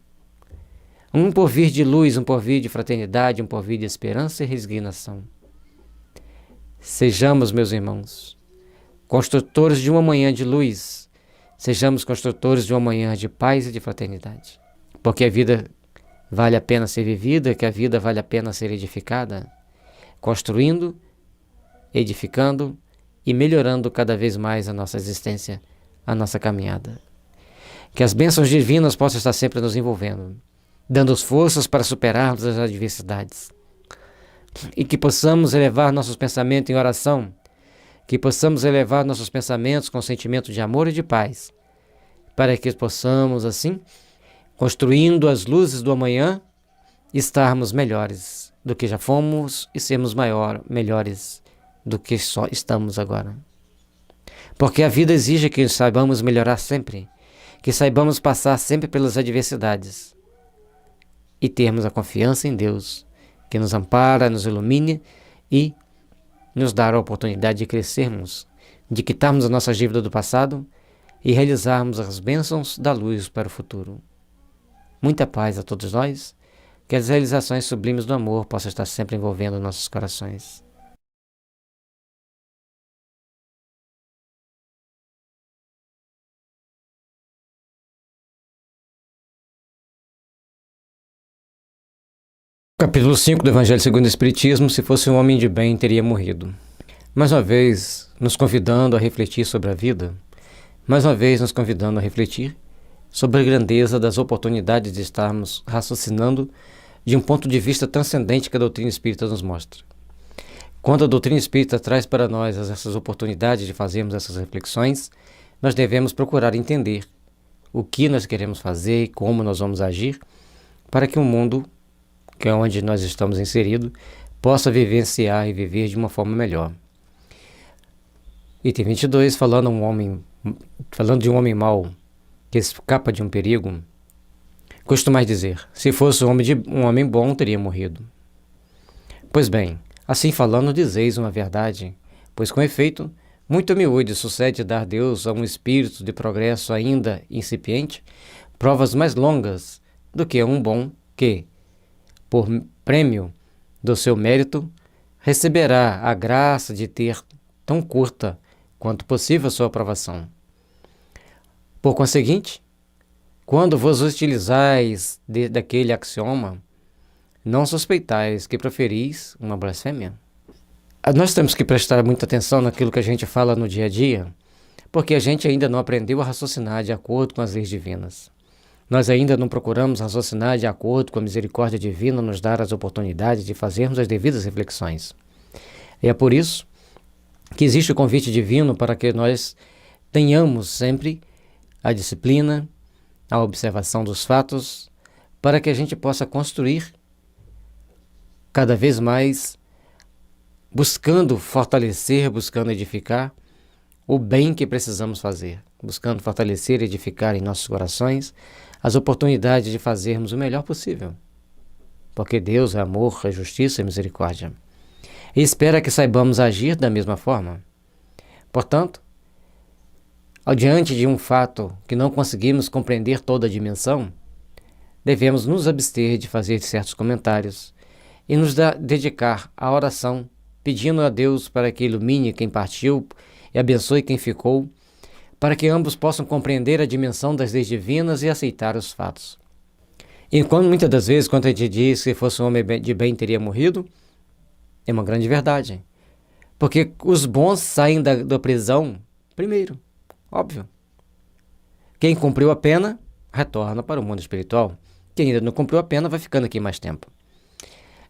Um porvir de luz, um porvir de fraternidade, um porvir de esperança e resignação. Sejamos, meus irmãos, construtores de uma manhã de luz. Sejamos construtores de uma manhã de paz e de fraternidade. Porque a vida vale a pena ser vivida, que a vida vale a pena ser edificada, construindo, edificando e melhorando cada vez mais a nossa existência, a nossa caminhada. Que as bênçãos divinas possam estar sempre nos envolvendo, dando forças para superarmos as adversidades. E que possamos elevar nossos pensamentos em oração, que possamos elevar nossos pensamentos com sentimento de amor e de paz, para que possamos, assim, construindo as luzes do amanhã, estarmos melhores do que já fomos e sermos melhores do que só estamos agora. Porque a vida exige que saibamos melhorar sempre, que saibamos passar sempre pelas adversidades e termos a confiança em Deus, que nos ampara, nos ilumine e nos dar a oportunidade de crescermos, de quitarmos a nossa dívida do passado e realizarmos as bênçãos da luz para o futuro. Muita paz a todos nós, que as realizações sublimes do amor possam estar sempre envolvendo nossos corações. Capítulo 5 do Evangelho segundo o Espiritismo: se fosse um homem de bem, teria morrido. Mais uma vez, nos convidando a refletir sobre a vida, mais uma vez nos convidando a refletir sobre a grandeza das oportunidades de estarmos raciocinando de um ponto de vista transcendente que a doutrina espírita nos mostra. Quando a doutrina espírita traz para nós essas oportunidades de fazermos essas reflexões, nós devemos procurar entender o que nós queremos fazer e como nós vamos agir para que o mundo, que é onde nós estamos inseridos, possa vivenciar e viver de uma forma melhor. Item 22, falando de um homem mau que escapa de um perigo, costumais dizer: se fosse um homem bom, teria morrido. Pois bem, assim falando, dizeis uma verdade, pois com efeito, muito humilde sucede dar Deus a um espírito de progresso ainda incipiente provas mais longas do que a um bom que, por prêmio do seu mérito, receberá a graça de ter tão curta quanto possível a sua aprovação. Por conseguinte, quando vos utilizais daquele axioma, não suspeitais que proferis uma blasfêmia. Nós temos que prestar muita atenção naquilo que a gente fala no dia a dia, porque a gente ainda não aprendeu a raciocinar de acordo com as leis divinas. Nós ainda não procuramos raciocinar de acordo com a misericórdia divina nos dar as oportunidades de fazermos as devidas reflexões. E é por isso que existe o convite divino para que nós tenhamos sempre a disciplina, a observação dos fatos, para que a gente possa construir cada vez mais, buscando fortalecer, buscando edificar o bem que precisamos fazer, buscando fortalecer e edificar em nossos corações as oportunidades de fazermos o melhor possível. Porque Deus é amor, é justiça e misericórdia. E espera que saibamos agir da mesma forma. Portanto, diante de um fato que não conseguimos compreender toda a dimensão, devemos nos abster de fazer certos comentários e nos dedicar à oração, pedindo a Deus para que ilumine quem partiu e abençoe quem ficou, para que ambos possam compreender a dimensão das leis divinas e aceitar os fatos. E muitas das vezes, quando a gente diz que se fosse um homem de bem teria morrido, é uma grande verdade. Porque os bons saem da prisão primeiro, óbvio. Quem cumpriu a pena, retorna para o mundo espiritual. Quem ainda não cumpriu a pena, vai ficando aqui mais tempo.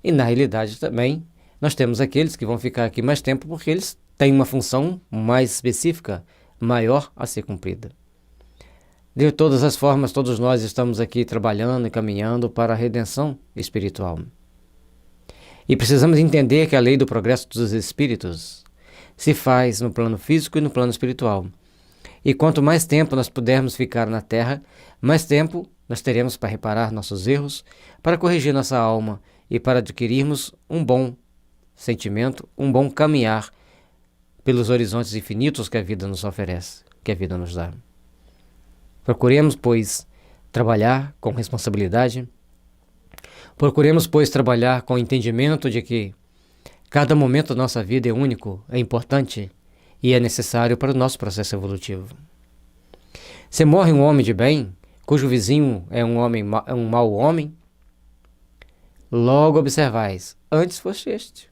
E na realidade também, nós temos aqueles que vão ficar aqui mais tempo porque eles têm uma função mais específica, maior a ser cumprida. De todas as formas, todos nós estamos aqui trabalhando e caminhando para a redenção espiritual. E precisamos entender que a lei do progresso dos espíritos se faz no plano físico e no plano espiritual. E quanto mais tempo nós pudermos ficar na Terra, mais tempo nós teremos para reparar nossos erros, para corrigir nossa alma e para adquirirmos um bom sentimento, um bom caminhar pelos horizontes infinitos que a vida nos oferece, que a vida nos dá. Procuremos, pois, trabalhar com responsabilidade. Procuremos, pois, trabalhar com o entendimento de que cada momento da nossa vida é único, é importante e é necessário para o nosso processo evolutivo. Se morre um homem de bem, cujo vizinho é um mau homem, logo observais, antes foste este.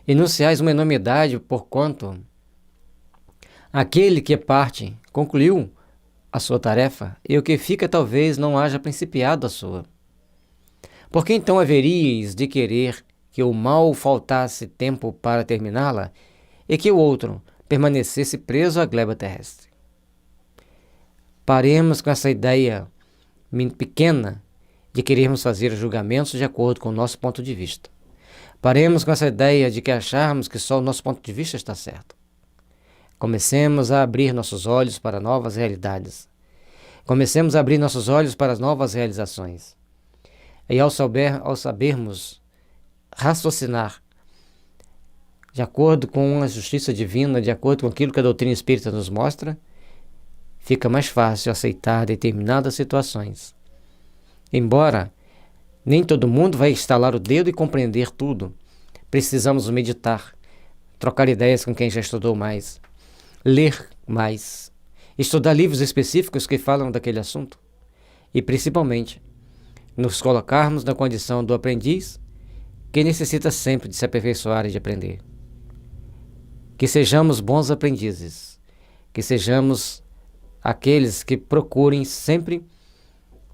Enunciais uma enormidade, porquanto aquele que parte concluiu a sua tarefa, e o que fica talvez não haja principiado a sua. Por que então haveríeis de querer que o mal faltasse tempo para terminá-la, e que o outro permanecesse preso à gleba terrestre? Paremos com essa ideia pequena de querermos fazer julgamentos de acordo com o nosso ponto de vista. Paremos com essa ideia de que acharmos que só o nosso ponto de vista está certo. Comecemos a abrir nossos olhos para novas realidades. Comecemos a abrir nossos olhos para as novas realizações. E ao sabermos raciocinar de acordo com a justiça divina, de acordo com aquilo que a doutrina espírita nos mostra, fica mais fácil aceitar determinadas situações. Embora nem todo mundo vai estalar o dedo e compreender tudo, precisamos meditar, trocar ideias com quem já estudou mais, ler mais, estudar livros específicos que falam daquele assunto e, principalmente, nos colocarmos na condição do aprendiz que necessita sempre de se aperfeiçoar e de aprender. Que sejamos bons aprendizes, que sejamos aqueles que procurem sempre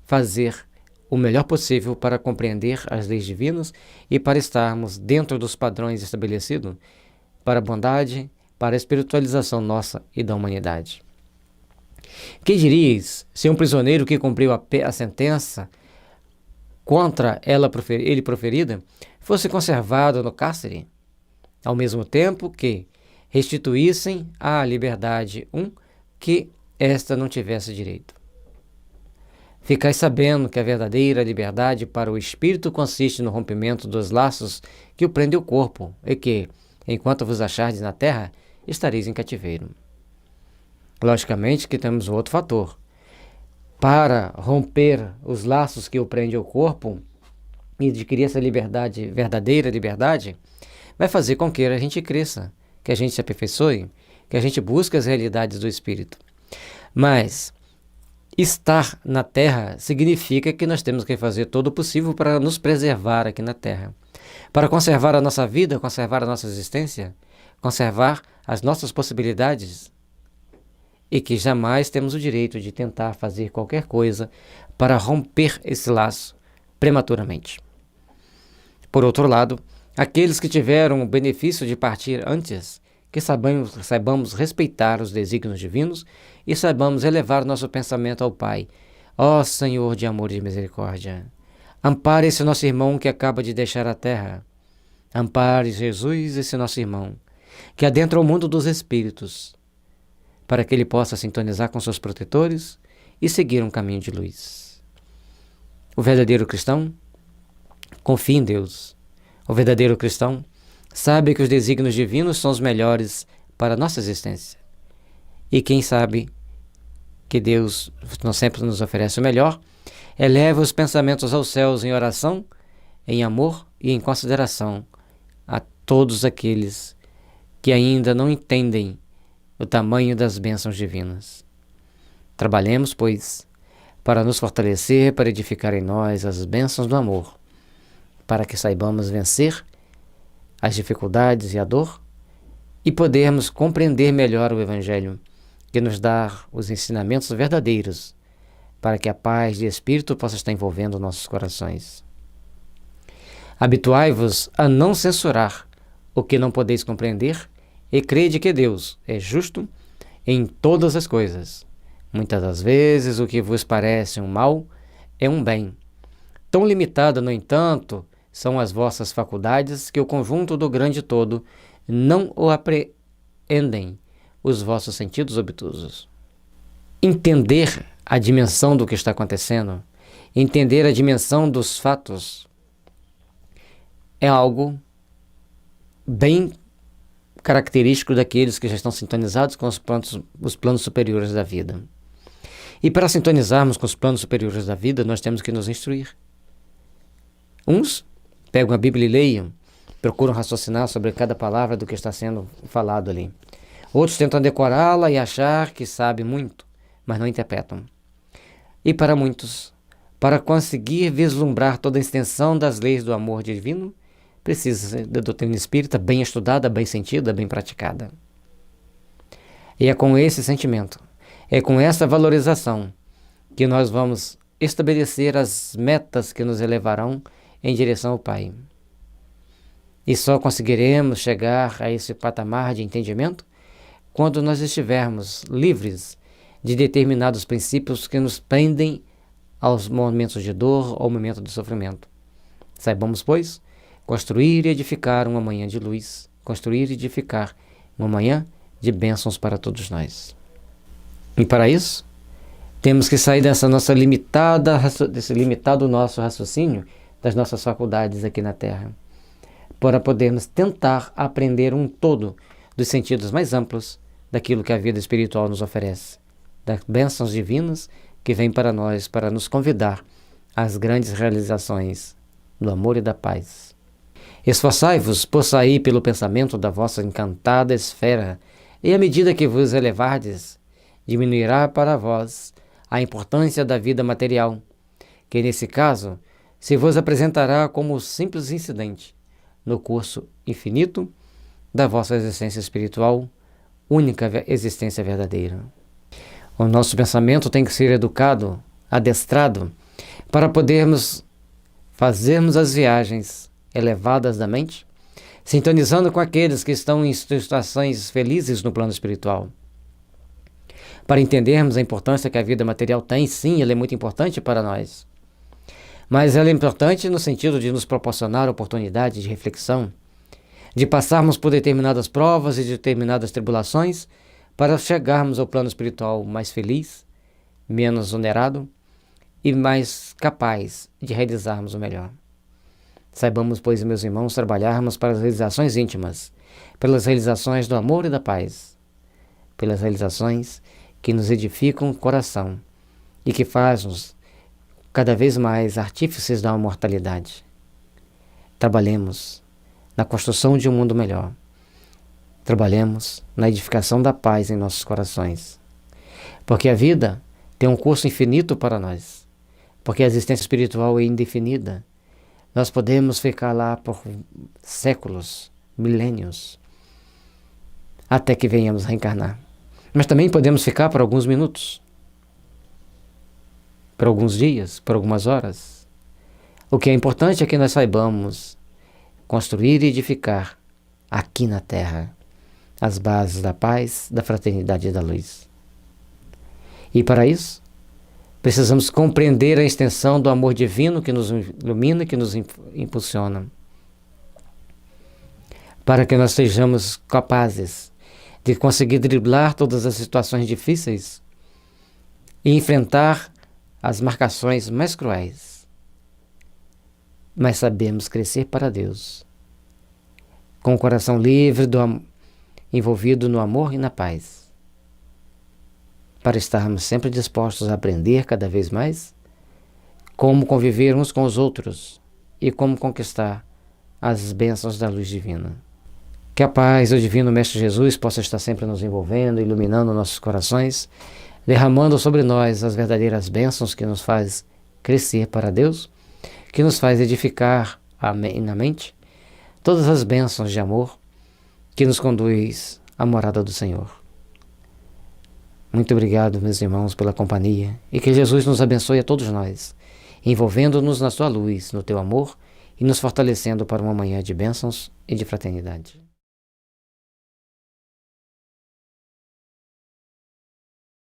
fazer o melhor possível para compreender as leis divinas e para estarmos dentro dos padrões estabelecidos para a bondade, para a espiritualização nossa e da humanidade. Que dirias se um prisioneiro que cumpriu a sentença contra ele proferida fosse conservado no cárcere, ao mesmo tempo que restituíssem à liberdade que esta não tivesse direito? Ficai sabendo que a verdadeira liberdade para o espírito consiste no rompimento dos laços que o prendem o corpo, e que, enquanto vos achardes na terra, estareis em cativeiro. Logicamente que temos outro fator. Para romper os laços que o prendem ao corpo e adquirir essa liberdade, verdadeira liberdade, vai fazer com que a gente cresça, que a gente se aperfeiçoe, que a gente busque as realidades do espírito. Mas estar na Terra significa que nós temos que fazer todo o possível para nos preservar aqui na Terra, para conservar a nossa vida, conservar a nossa existência, conservar as nossas possibilidades, e que jamais temos o direito de tentar fazer qualquer coisa para romper esse laço prematuramente. Por outro lado, aqueles que tiveram o benefício de partir antes, que saibamos respeitar os desígnios divinos e saibamos elevar nosso pensamento ao Pai. Ó Senhor de amor e de misericórdia, ampare esse nosso irmão que acaba de deixar a terra. Ampare, Jesus, esse nosso irmão, que adentra o mundo dos espíritos, para que ele possa sintonizar com seus protetores e seguir um caminho de luz. O verdadeiro cristão confia em Deus. O verdadeiro cristão sabe que os desígnios divinos são os melhores para a nossa existência. E quem sabe que Deus não sempre nos oferece o melhor, eleva os pensamentos aos céus em oração, em amor e em consideração a todos aqueles que ainda não entendem o tamanho das bênçãos divinas. Trabalhemos, pois, para nos fortalecer, para edificar em nós as bênçãos do amor, para que saibamos vencer as dificuldades e a dor e podermos compreender melhor o Evangelho, que nos dá os ensinamentos verdadeiros, para que a paz de espírito possa estar envolvendo nossos corações. Habituai-vos a não censurar o que não podeis compreender e crede que Deus é justo em todas as coisas. Muitas das vezes o que vos parece um mal é um bem. Tão limitada, no entanto, são as vossas faculdades que o conjunto do grande todo não o apreendem os vossos sentidos obtusos. Entender a dimensão do que está acontecendo, entender a dimensão dos fatos, é algo bem característico daqueles que já estão sintonizados com os planos superiores da vida. E para sintonizarmos com os planos superiores da vida, nós temos que nos instruir. Uns pegam a Bíblia e leiam, procuram raciocinar sobre cada palavra do que está sendo falado ali. Outros tentam decorá-la e achar que sabe muito, mas não interpretam. E para muitos, para conseguir vislumbrar toda a extensão das leis do amor divino, precisa da doutrina espírita bem estudada, bem sentida, bem praticada. E é com esse sentimento, é com essa valorização que nós vamos estabelecer as metas que nos elevarão em direção ao Pai. E só conseguiremos chegar a esse patamar de entendimento quando nós estivermos livres de determinados princípios que nos prendem aos momentos de dor ou momento de sofrimento. Saibamos, pois, construir e edificar uma manhã de luz, construir e edificar uma manhã de bênçãos para todos nós. E para isso, temos que sair desse limitado nosso raciocínio, das nossas faculdades aqui na Terra, para podermos tentar aprender um todo dos sentidos mais amplos daquilo que a vida espiritual nos oferece, das bênçãos divinas que vêm para nós, para nos convidar às grandes realizações do amor e da paz. Esforçai-vos por sair pelo pensamento da vossa encantada esfera, e à medida que vos elevardes, diminuirá para vós a importância da vida material, que nesse caso se vos apresentará como simples incidente no curso infinito da vossa existência espiritual, única existência verdadeira. O nosso pensamento tem que ser educado, adestrado, para podermos fazermos as viagens elevadas da mente, sintonizando com aqueles que estão em situações felizes no plano espiritual. Para entendermos a importância que a vida material tem, sim, ela é muito importante para nós. Mas ela é importante no sentido de nos proporcionar oportunidade de reflexão, de passarmos por determinadas provas e determinadas tribulações para chegarmos ao plano espiritual mais feliz, menos onerado e mais capaz de realizarmos o melhor. Saibamos, pois, meus irmãos, trabalharmos para as realizações íntimas, pelas realizações do amor e da paz, pelas realizações que nos edificam o coração e que fazem-nos cada vez mais artífices da imortalidade. Trabalhemos na construção de um mundo melhor. Trabalhemos na edificação da paz em nossos corações. Porque a vida tem um curso infinito para nós. Porque a existência espiritual é indefinida. Nós podemos ficar lá por séculos, milênios, até que venhamos reencarnar. Mas também podemos ficar por alguns minutos, por alguns dias, por algumas horas. O que é importante é que nós saibamos construir e edificar aqui na Terra as bases da paz, da fraternidade e da luz. E para isso, precisamos compreender a extensão do amor divino que nos ilumina, que nos impulsiona, para que nós sejamos capazes de conseguir driblar todas as situações difíceis e enfrentar as marcações mais cruéis. Mas sabemos crescer para Deus, com o coração livre, envolvido no amor e na paz, para estarmos sempre dispostos a aprender cada vez mais como conviver uns com os outros e como conquistar as bênçãos da luz divina. Que a paz do Divino Mestre Jesus possa estar sempre nos envolvendo, iluminando nossos corações, derramando sobre nós as verdadeiras bênçãos que nos faz crescer para Deus, que nos faz edificar na mente todas as bênçãos de amor que nos conduz à morada do Senhor. Muito obrigado, meus irmãos, pela companhia, e que Jesus nos abençoe a todos nós, envolvendo-nos na sua luz, no teu amor e nos fortalecendo para uma manhã de bênçãos e de fraternidade.